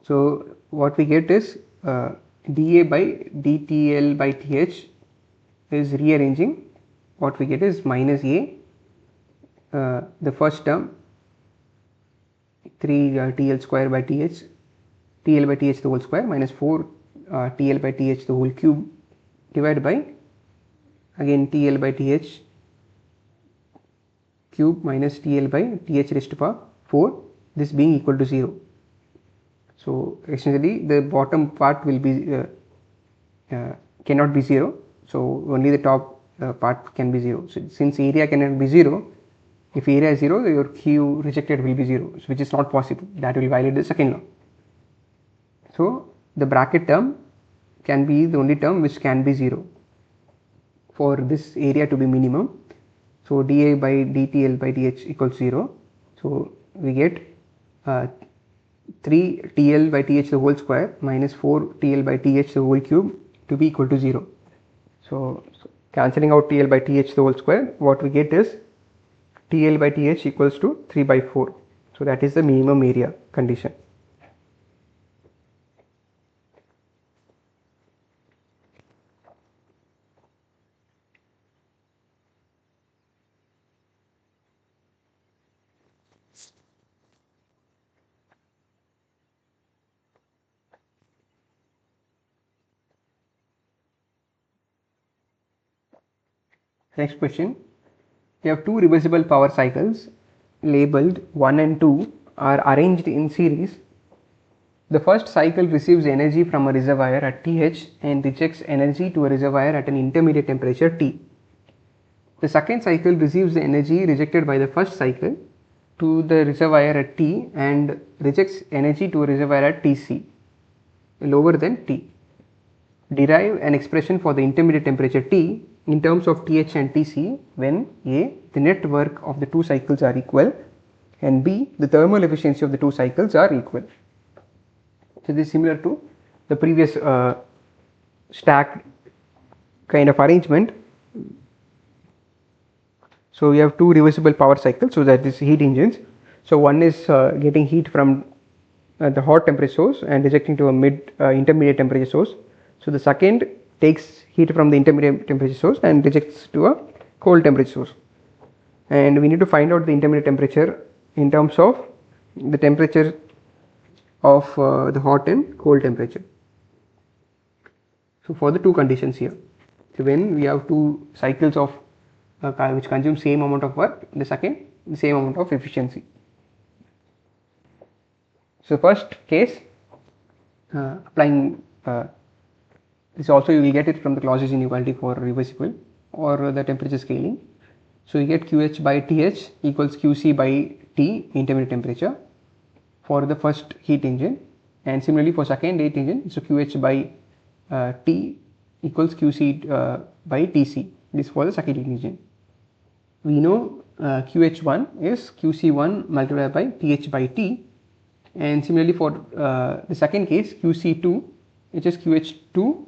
So what we get is dA by dTL by TH is rearranging. What we get is minus A, the first term 3 TL square by TH, TL by TH the whole square minus 4 TL by TH the whole cube divided by again TL by TH cube minus TL by TH raised to power 4, this being equal to 0. So essentially the bottom part will be cannot be 0, so only the top part can be 0. So since area cannot be 0, if area is 0, your Q rejected will be 0, which is not possible, that will violate the second law. So the bracket term can be the only term which can be 0 for this area to be minimum. So dA by dTL by dH equals 0. So we get 3 TL by TH the whole square minus 4 TL by TH the whole cube to be equal to 0. So cancelling out TL by TH the whole square, what we get is TL by TH equals to 3 by 4. So that is the minimum area condition. Next question. We have two reversible power cycles labeled 1 and 2 are arranged in series. The first cycle receives energy from a reservoir at TH and rejects energy to a reservoir at an intermediate temperature T. The second cycle receives the energy rejected by the first cycle to the reservoir at T and rejects energy to a reservoir at Tc lower than T. Derive an expression for the intermediate temperature T in terms of TH and Tc when A, the net work of the two cycles are equal, and B, the thermal efficiency of the two cycles are equal. So this is similar to the previous stacked kind of arrangement. So we have two reversible power cycles, so that is heat engines. So one is getting heat from the hot temperature source and rejecting to a intermediate temperature source. So the second takes heat from the intermediate temperature source and rejects to a cold temperature source. And we need to find out the intermediate temperature in terms of the temperature of the hot and cold temperature. So for the two conditions here, so when we have two cycles of which consume same amount of work, the second the same amount of efficiency. So first case, applying this also you will get it from the Clausius inequality for reversible or the temperature scaling. So you get QH by TH equals QC by T intermediate temperature for the first heat engine, and similarly for second heat engine, so QH by T equals QC by TC. This for the second heat engine. We know QH1 is QC1 multiplied by TH by T, and similarly for the second case QC2, which is QH2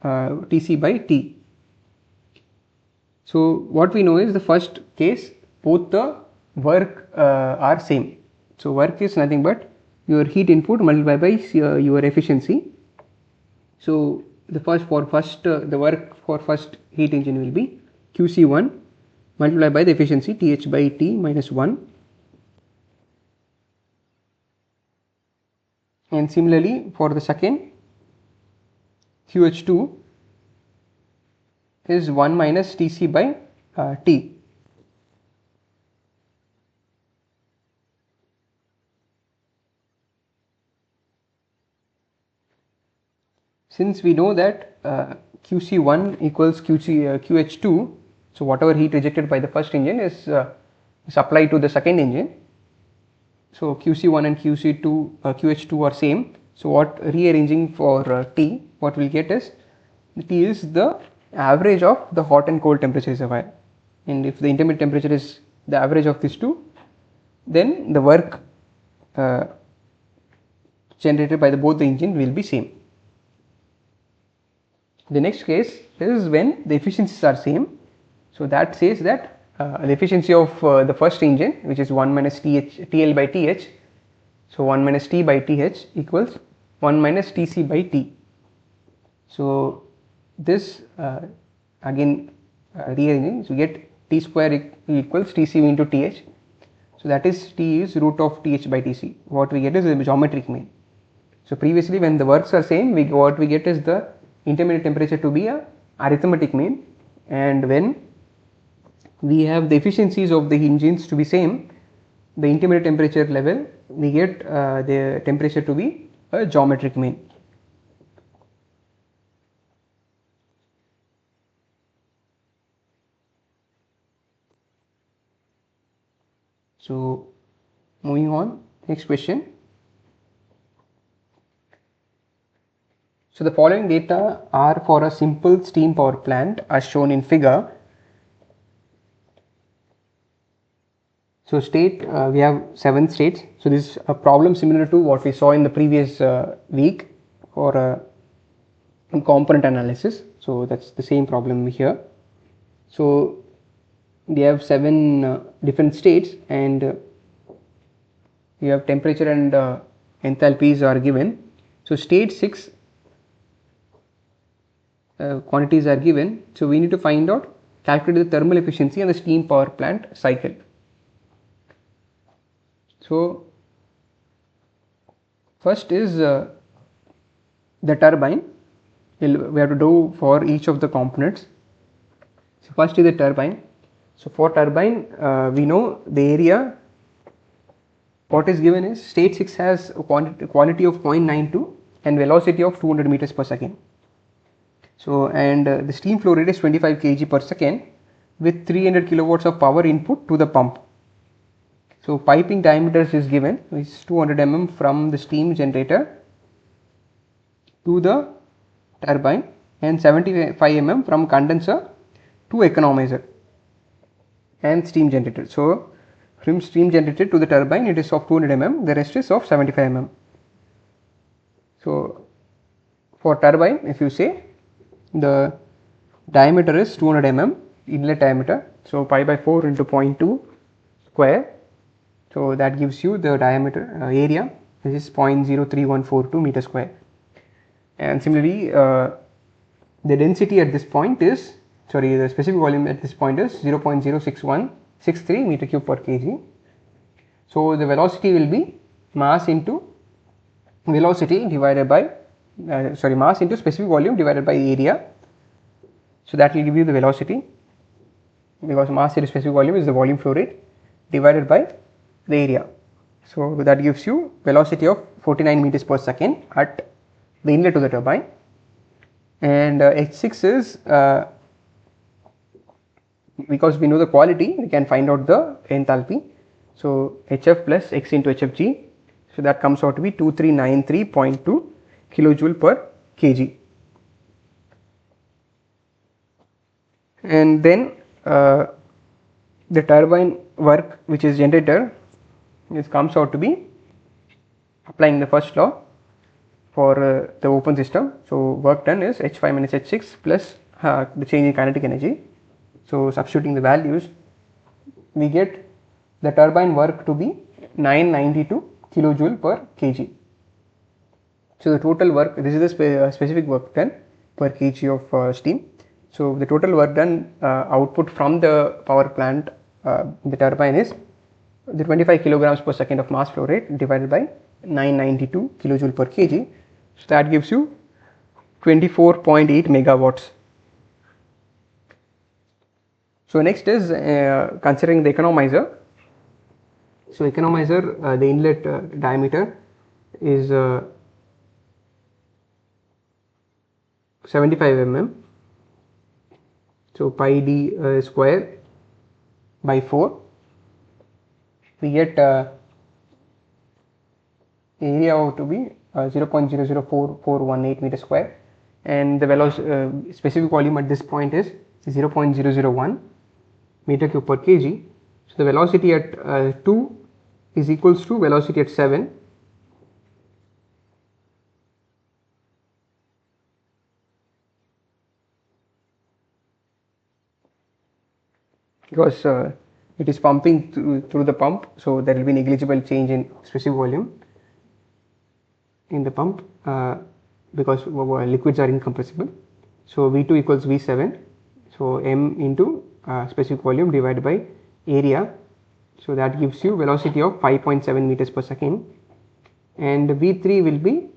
TC by T. So what we know is the first case both the work are same. So work is nothing but your heat input multiplied by your efficiency. So the the work for first heat engine will be QC1 multiplied by the efficiency TH by T minus 1, and similarly for the second QH2 is 1 minus Tc by T. Since we know that QC1 equals QH2, so whatever heat rejected by the first engine is supplied to the second engine. So QC1 and QH2 are same. So what rearranging for T, what we'll get is T is the average of the hot and cold temperature reservoir, and if the intermediate temperature is the average of these two, then the work generated by both the engine will be same. The next case is when the efficiencies are same. So that says that the efficiency of the first engine, which is 1 minus TL by TH, so 1 minus T by TH equals 1 minus TC by T. So this again rearranging, so we get T square equals TC into TH. So that is T is root of TH by TC. What we get is a geometric mean. So previously when the works are same, what we get is the intermediate temperature to be a arithmetic mean, and when we have the efficiencies of the engines to be same, the intermediate temperature level, we get the temperature to be a geometric mean. So moving on, next question. So the following data are for a simple steam power plant as shown in figure. So state, we have 7 states. So this is a problem similar to what we saw in the previous week for component analysis. So that's the same problem here. So we have 7 different states, and we have temperature and enthalpies are given. So state 6 quantities are given. So we need to find out, calculate the thermal efficiency and the steam power plant cycle. So first is the turbine. We have to do for each of the components. So first is the turbine. So for turbine, we know the area. What is given is state 6 has a quantity of 0.92 and velocity of 200 meters per second. So and the steam flow rate is 25 kg per second with 300 kilowatts of power input to the pump. So piping diameters is given, which is 200 mm from the steam generator to the turbine and 75 mm from condenser to economizer and steam generator. So from steam generator to the turbine it is of 200 mm, the rest is of 75 mm. So for turbine, if you say the diameter is 200 mm, inlet diameter, so pi by 4 into 0.2 square, so that gives you the diameter area, which is 0.03142 meter square. And similarly the density at this point is, the specific volume at this point is 0.06163 meter cube per kg. So the velocity will be mass into velocity divided by mass into specific volume divided by area. So that will give you the velocity, because mass into specific volume is the volume flow rate divided by the area. So that gives you velocity of 49 meters per second at the inlet to the turbine. And H6 is because we know the quality, we can find out the enthalpy. So HF plus X into HFG, so that comes out to be 2393.2 kilojoule per kg. And then the turbine work which is generated, this comes out to be, applying the first law for the open system. So work done is H5 minus H6 plus the change in kinetic energy. So substituting the values, we get the turbine work to be 992 kilojoule per kg. So the total work, this is the specific work done per kg of steam. So the total work done output from the power plant, the turbine, is the 25 kilograms per second of mass flow rate divided by 992 kilojoule per kg. So that gives you 24.8 megawatts. So next is considering the economizer. So economizer, the inlet diameter is 75 mm. So pi d square by 4. We get area out to be 0.004418 meter square, and the velocity specific volume at this point is 0.001 meter cube per kg. So the velocity at 2 is equals to velocity at 7. Because it is pumping through the pump, so there will be negligible change in specific volume in the pump because liquids are incompressible. So V2 equals V7, so m into specific volume divided by area, so that gives you velocity of 5.7 meters per second. And V3 will be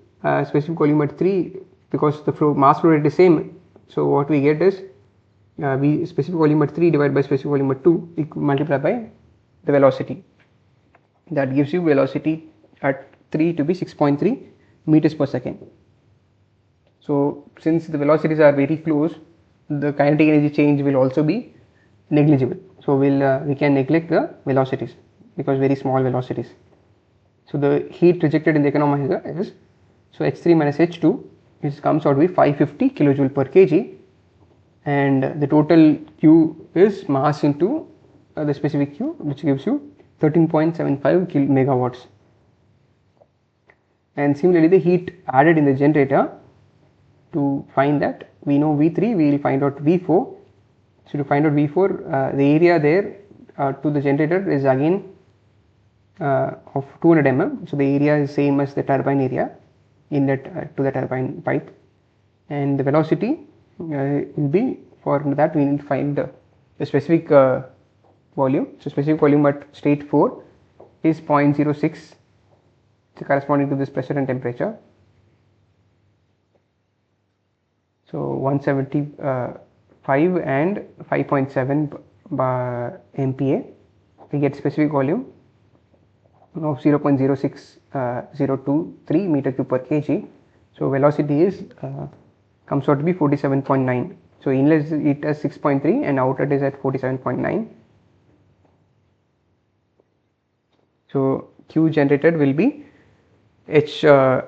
specific volume at 3, because the mass flow rate is same, so what we get is specific volume at 3 divided by specific volume at 2 multiplied by the velocity. That gives you velocity at 3 to be 6.3 meters per second. So since the velocities are very close, the kinetic energy change will also be negligible. So we can neglect the velocities because very small velocities. So the heat rejected in the economizer is, so H3 minus H2, which comes out to be 550 kilojoule per kg, and the total Q is mass into the specific Q, which gives you 13.75 megawatts. And similarly, the heat added in the generator, to find that, we know V3, we will find out V4. So to find out V4, the area there to the generator is again of 200 mm. So the area is same as the turbine area inlet to the turbine pipe, and the velocity will be, for that we need to find the specific volume. So specific volume at state 4 is 0.06, so corresponding to this pressure and temperature. So 175 and 5.7 MPa, we get specific volume of 0.06023 meter cube per kg. So velocity is comes out to be 47.9. So inlet it as 6.3 and outlet is at 47.9. So Q generated will be H4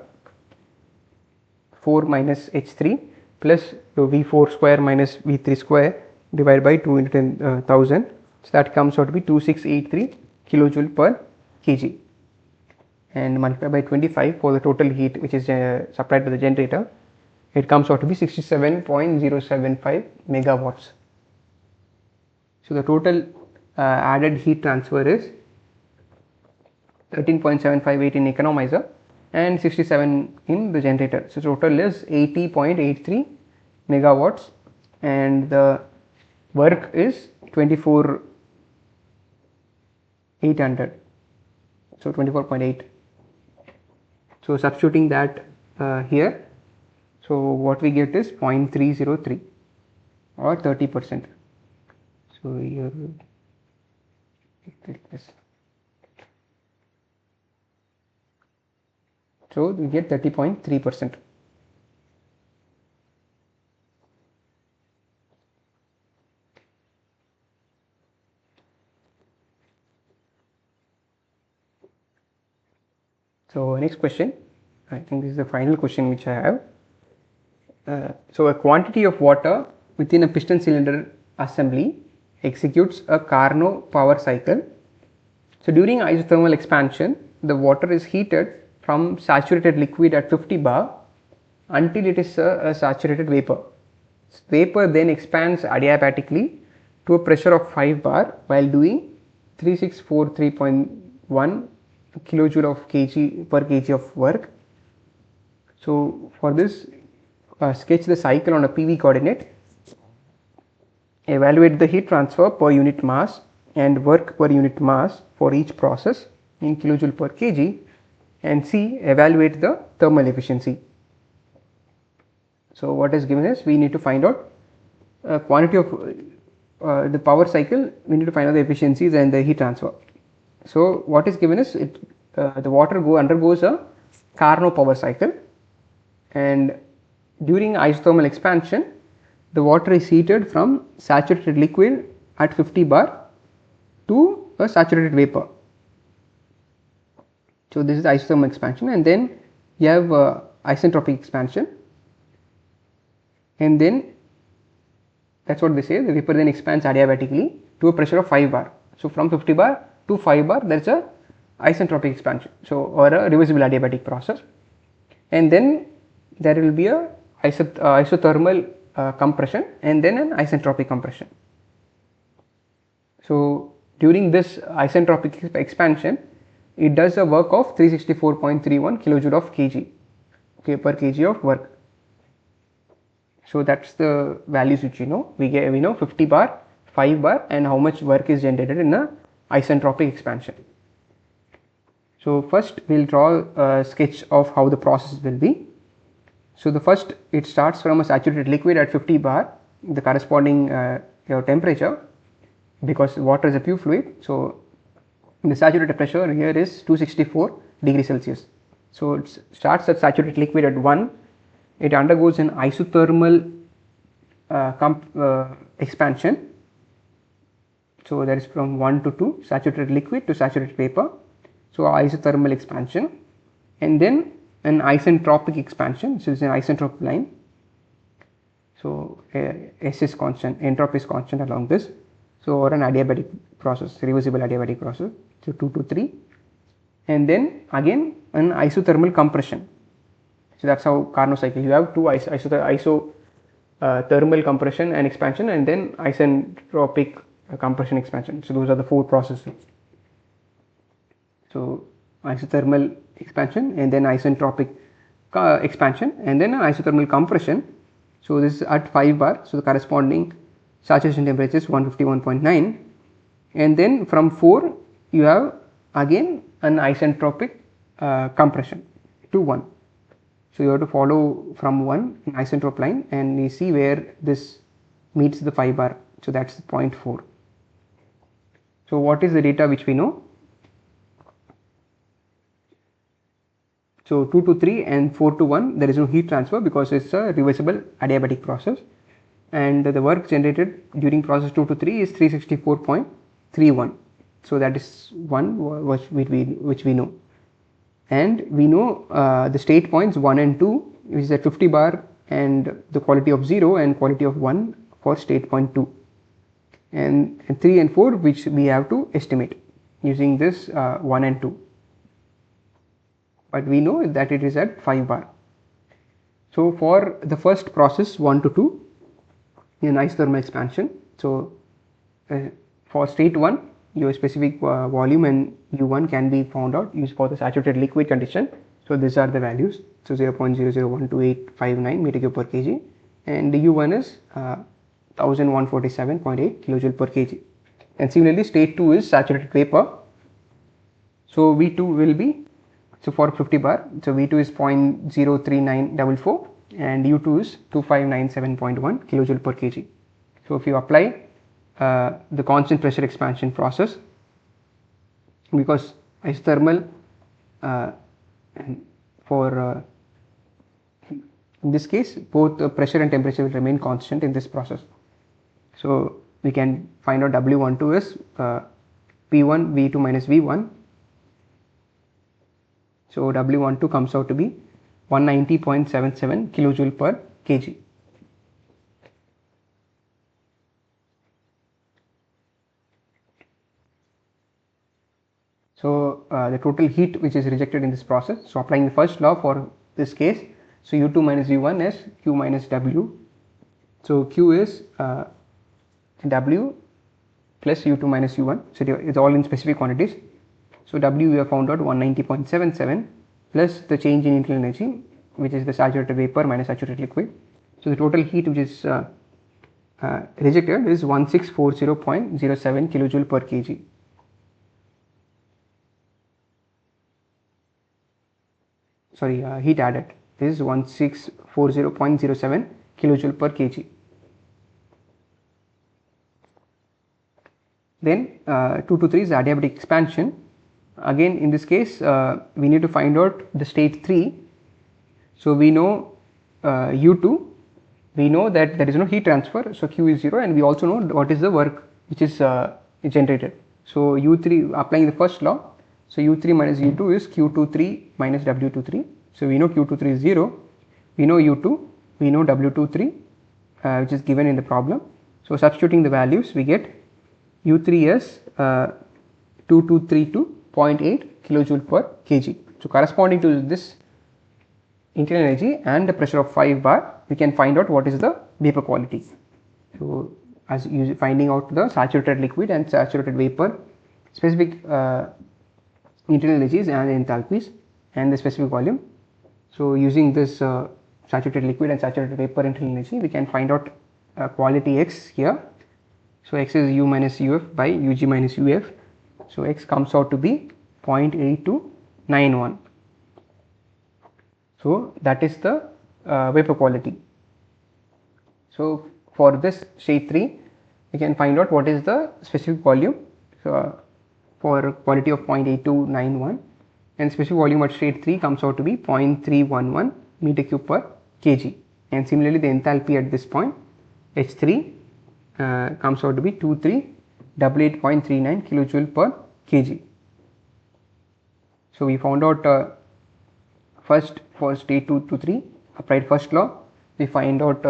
minus H3 plus V4 square minus V3 square divided by 2 into 10,000. So that comes out to be 2683 kilojoule per kg, and multiply by 25 for the total heat which is supplied to the generator, it comes out to be 67.075 megawatts. So the total added heat transfer is 13.758 in economizer and 67 in the generator. So total is 80.83 megawatts, and the work is 24,800. So 24.8. So substituting that here, so what we get is 0.303 or 30%. So here take this. So we get 30.3%. So next question, I think this is the final question which I have. So a quantity of water within a piston cylinder assembly executes a Carnot power cycle. So during isothermal expansion, the water is heated from saturated liquid at 50 bar until it is a saturated vapor. Vapor then expands adiabatically to a pressure of 5 bar while doing 3643.1 kilojoule of kg per kg of work. So for this, sketch the cycle on a PV coordinate, evaluate the heat transfer per unit mass and work per unit mass for each process in kilojoule per kg, and C, evaluate the thermal efficiency. So what is given is, we need to find out quantity of the power cycle, we need to find out the efficiencies and the heat transfer. So what is given is, the water undergoes a Carnot power cycle, and during isothermal expansion the water is heated from saturated liquid at 50 bar to a saturated vapor. So this is isothermal expansion, and then you have isentropic expansion, and then that's what they say, the vapor then expands adiabatically to a pressure of 5 bar. So from 50 bar to 5 bar, there is a isentropic expansion, so or a reversible adiabatic process, and then there will be a isothermal compression and then an isentropic compression. So during this isentropic expansion, it does a work of 364.31 kilojoule of kg, okay, per kg of work. So that's the values which we know. We know 50 bar, 5 bar, and how much work is generated in a isentropic expansion. So first we will draw a sketch of how the process will be. So the first, it starts from a saturated liquid at 50 bar, the corresponding temperature, because water is a pure fluid. So the saturated pressure here is 264 degrees Celsius. So it starts at saturated liquid at 1, it undergoes an isothermal expansion. So that is from 1 to 2, saturated liquid to saturated vapor. So isothermal expansion, and then an isentropic expansion. So it's an isentropic line. So S is constant, entropy is constant along this. So or an adiabatic process, reversible adiabatic process. So 2 to 3, and then again an isothermal compression. So that's how Carnot cycle. You have two thermal compression and expansion, and then isentropic compression expansion. So those are the 4 processes. So isothermal expansion, and then isentropic expansion, and then an isothermal compression. So this is at 5 bar. So the corresponding saturation temperature is 151.9, and then from 4 you have again an isentropic compression to 1. So you have to follow from 1 in isentropic line, and you see where this meets the 5 bar. So that's 0.4. So what is the data which we know? So 2 to 3 and 4 to 1, there is no heat transfer because it's a reversible adiabatic process, and the work generated during process 2 to 3 is 364.31. So that is one which we know, and we know the state points 1 and 2, which is at 50 bar, and the quality of 0 and quality of 1 for state point 2, and 3 and 4 which we have to estimate using this 1 and 2. But we know that it is at 5 bar. So for the first process 1 to 2 in isothermal expansion, so for state 1 your specific volume and U1 can be found out used for the saturated liquid condition. So these are the values. So 0.001289 meter cube per kg, and the U1 is 1147.8 kilojoule per kg. And similarly state 2 is saturated vapor. So V2 will be, so for 50 bar, so V2 is 0.03944 and U2 is 2597.1 kilojoule per kg. So if you apply the constant pressure expansion process, because isothermal for in this case both the pressure and temperature will remain constant in this process. So we can find out W12 is P1 V2 minus V1. So W12 comes out to be 190.77 kilojoule per kg. So the total heat which is rejected in this process. So applying the first law for this case, so U2 minus U1 is Q minus W. So Q is W plus U2 minus U1. So it's all in specific quantities. So W we have found out 190.77 plus the change in internal energy, which is the saturated vapor minus saturated liquid. So the total heat which is rejected is 1640.07 kilojoule per kg. Sorry, heat added is 1640.07 kilojoule per kg. Then 2 to 3 is adiabatic expansion. Again in this case we need to find out the state 3. So we know U2, we know that there is no heat transfer, so Q is 0, and we also know what is the work which is generated. So U3, applying the first law, so U3 minus U2 is Q23 minus W23. So we know Q23 is 0, we know U2, we know W23 which is given in the problem. So substituting the values we get U3 as 2232.8 kilojoule per kg. So corresponding to this internal energy and the pressure of 5 bar, we can find out what is the vapor quality. So as finding out the saturated liquid and saturated vapor specific internal energies and enthalpies and the specific volume. So using this saturated liquid and saturated vapor internal energy, we can find out quality X here. So X is U minus UF by UG minus UF. So X comes out to be 0.8291. So that is the vapor quality. So for this state 3, we can find out what is the specific volume. So for quality of 0.8291, and specific volume at state 3 comes out to be 0.311 meter cube per kg. And similarly the enthalpy at this point H3 comes out to be 2388.39 kilojoule per kg. So we found out first for state 2 to 3, applied first law, we found out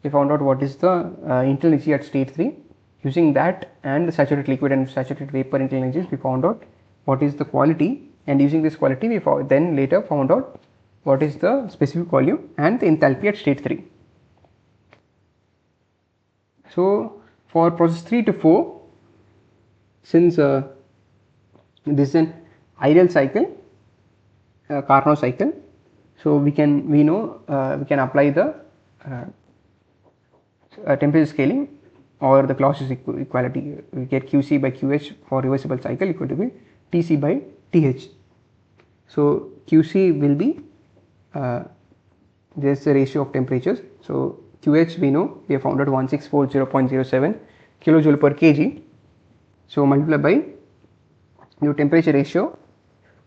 what is the internal energy at state 3. Using that and the saturated liquid and saturated vapor internal energies, we found out what is the quality, and using this quality we then later found out what is the specific volume and the enthalpy at state 3. So for process 3 to 4, since this is an ideal cycle, Carnot cycle, so we can apply the temperature scaling or the Clausius equality. We get QC by QH for reversible cycle equal to be TC by TH. So QC will be this is the ratio of temperatures. So QH we know, we have found out 1640.07 kilojoule per kg. So multiply by your temperature ratio,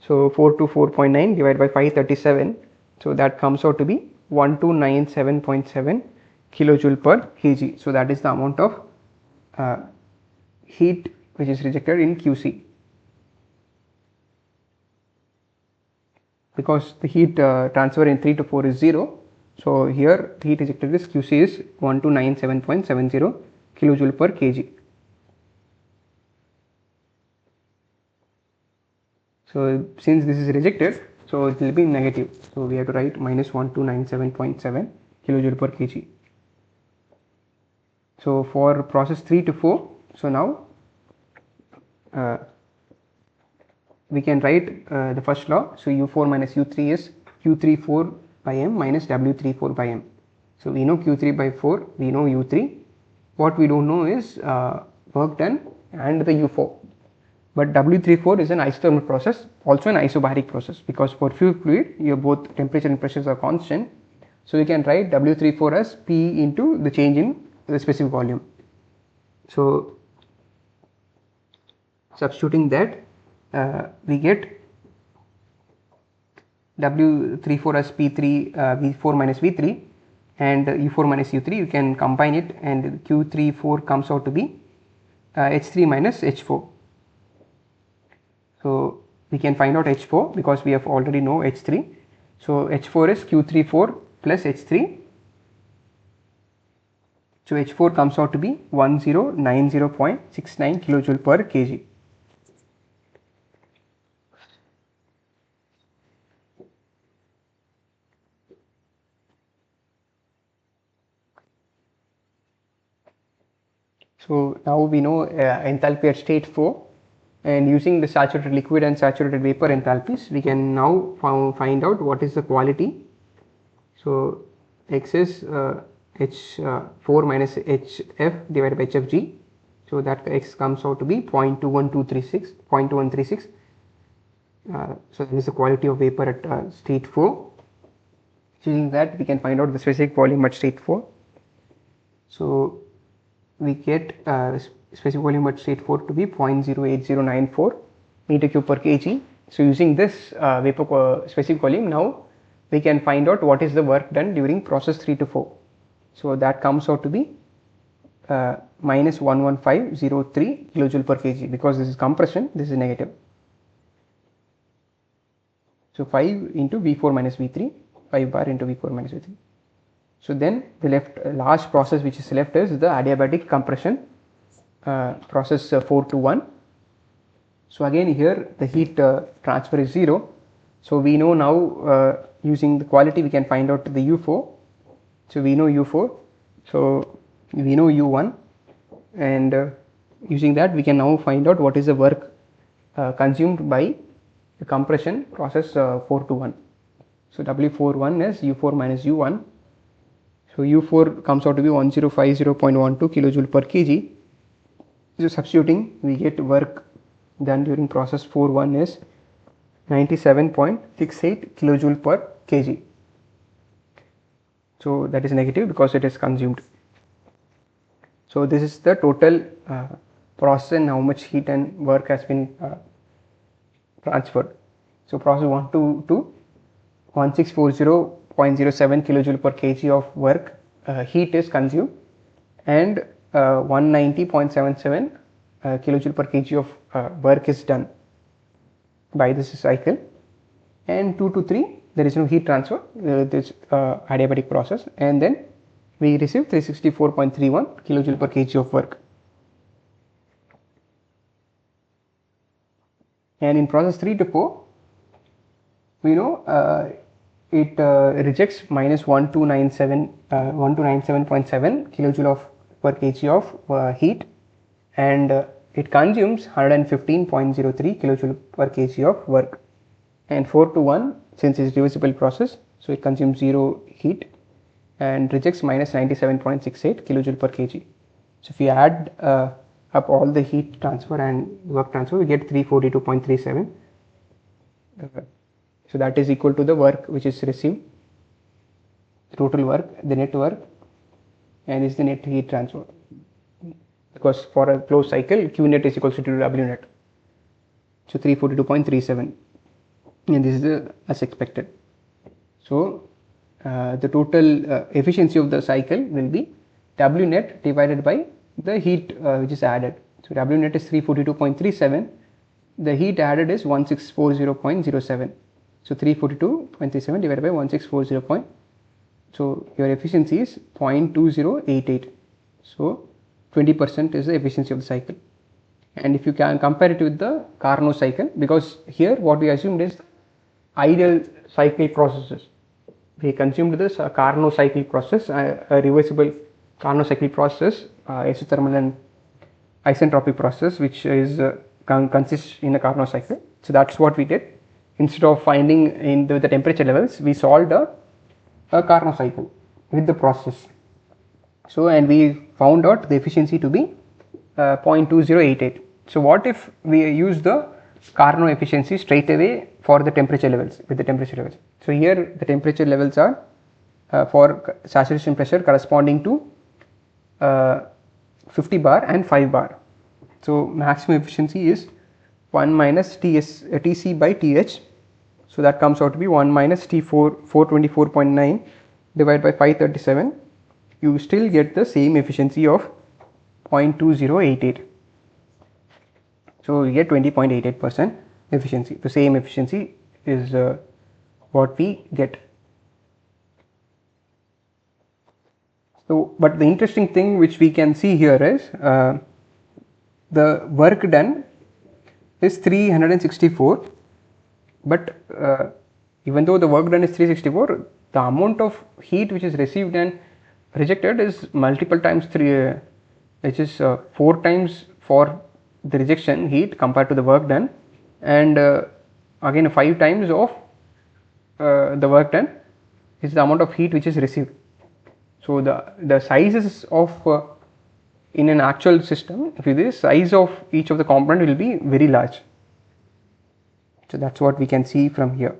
so 424.9 divided by 537, so that comes out to be 1297.7 kilojoule per kg. So that is the amount of heat which is rejected in QC, because the heat transfer in 3 to 4 is 0. So here heat rejected is QC is 1297.70 kilojoule per kg. So since this is rejected, so it will be negative. So we have to write minus 1297.7 kilojoule per kg. So for process 3 to 4, so now we can write the first law. So U4 minus U3 is Q34 by M minus W34 by M. So we know Q3 by 4, we know U3. What we don't know is work done and the U4. But W34 is an isothermal process, also an isobaric process, because for fluid your both temperature and pressures are constant. So we can write W34 as P into the change in the specific volume. So substituting that, we get W34 as P3 V4 minus V3, and U4 minus U3. You can combine it, and Q34 comes out to be H3 minus H4. So we can find out H4 because we have already know H3. So H4 is Q34 plus H3. So H4 comes out to be 1090.69 kilojoule per kg. So now we know enthalpy at state 4, and using the saturated liquid and saturated vapor enthalpies, we can now find out what is the quality. So X is H4 minus HF divided by HFG. So that X comes out to be 0.2136. So that is the quality of vapor at state 4. Using that, we can find out the specific volume at state 4. So we get specific volume at state 4 to be 0.08094 meter cube per kg. So using this vapor specific volume, now we can find out what is the work done during process 3 to 4. So that comes out to be minus 11503 kilojoule per kg, because this is compression, this is negative. So 5 into V4 minus V3, 5 bar into V4 minus V3. So then the last process which is left is the adiabatic compression process 4 to 1. So again here the heat transfer is 0. So we know now using the quality we can find out the U4. So we know U4, so we know U1, and using that we can now find out what is the work consumed by the compression process 4 to 1. So W41 is U4 minus U1. So U4 comes out to be 1050.12 kilojoule per kg. So substituting, we get work done during process 4.1 is 97.68 kilojoule per kg. So that is negative because it is consumed. So this is the total process and how much heat and work has been transferred. So process 1 to 1640.07 kilojoule per kg of work heat is consumed, and 190.77 kilojoule per kg of work is done by this cycle. And 2 to 3 there is no heat transfer, this adiabatic process, and then we receive 364.31 kilojoule per kg of work. And in process 3 to 4, we know it rejects minus 1297.7 kilojoule of per kg of heat, and it consumes 115.03 kilojoule per kg of work. And 4 to 1, since it's reversible process, so it consumes 0 heat and rejects minus 97.68 kilojoule per kg. So if you add up all the heat transfer and work transfer, we get 342.37. So that is equal to the work which is received, total work, the net work, and is the net heat transfer. Because for a closed cycle, Q net is equal to W net. So 342.37, and this is as expected. So the total efficiency of the cycle will be W net divided by the heat which is added. So W net is 342.37. The heat added is 1640.07. So 342.37 divided by 1640. So your efficiency is 0.2088. So 20% is the efficiency of the cycle. And if you can compare it with the Carnot cycle, because here what we assumed is ideal cycle processes. We consumed this Carnot cycle process, a reversible Carnot cycle process, isothermal and isentropic process, which is consists in a Carnot cycle. So that's what we did. Instead of finding in the temperature levels, we solved a Carnot cycle with the process. So, and we found out the efficiency to be 0.2088. So what if we use the Carnot efficiency straight away for the temperature levels, with the temperature levels. So here the temperature levels are for saturation pressure corresponding to 50 bar and 5 bar. So maximum efficiency is 1 minus Tc by Th. So that comes out to be 1 minus T4 424.9 divided by 537. You still get the same efficiency of 0.2088. So you get 20.88% efficiency. The same efficiency is what we get. So, but the interesting thing which we can see here is the work done is 364, but even though the work done is 364, the amount of heat which is received and rejected is multiple times 3, which is 4 times for the rejection heat compared to the work done, and again 5 times of the work done is the amount of heat which is received. So the sizes of in an actual system, if the size of each of the component will be very large. So that's what we can see from here.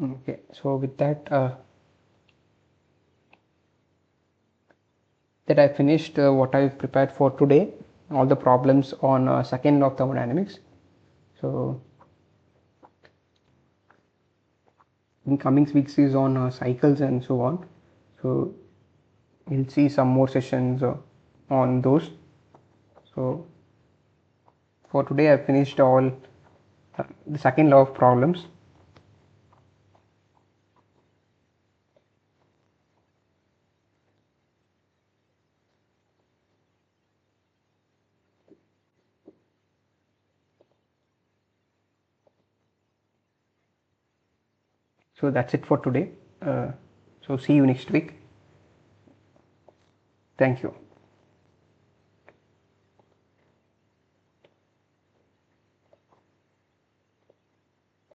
Okay, so with that, I finished what I prepared for today, all the problems on second law of thermodynamics. So in coming weeks is on cycles and so on. So we'll see some more sessions on those. So for today I finished all the second law of problems. So that's it for today. So see you next week. Thank you.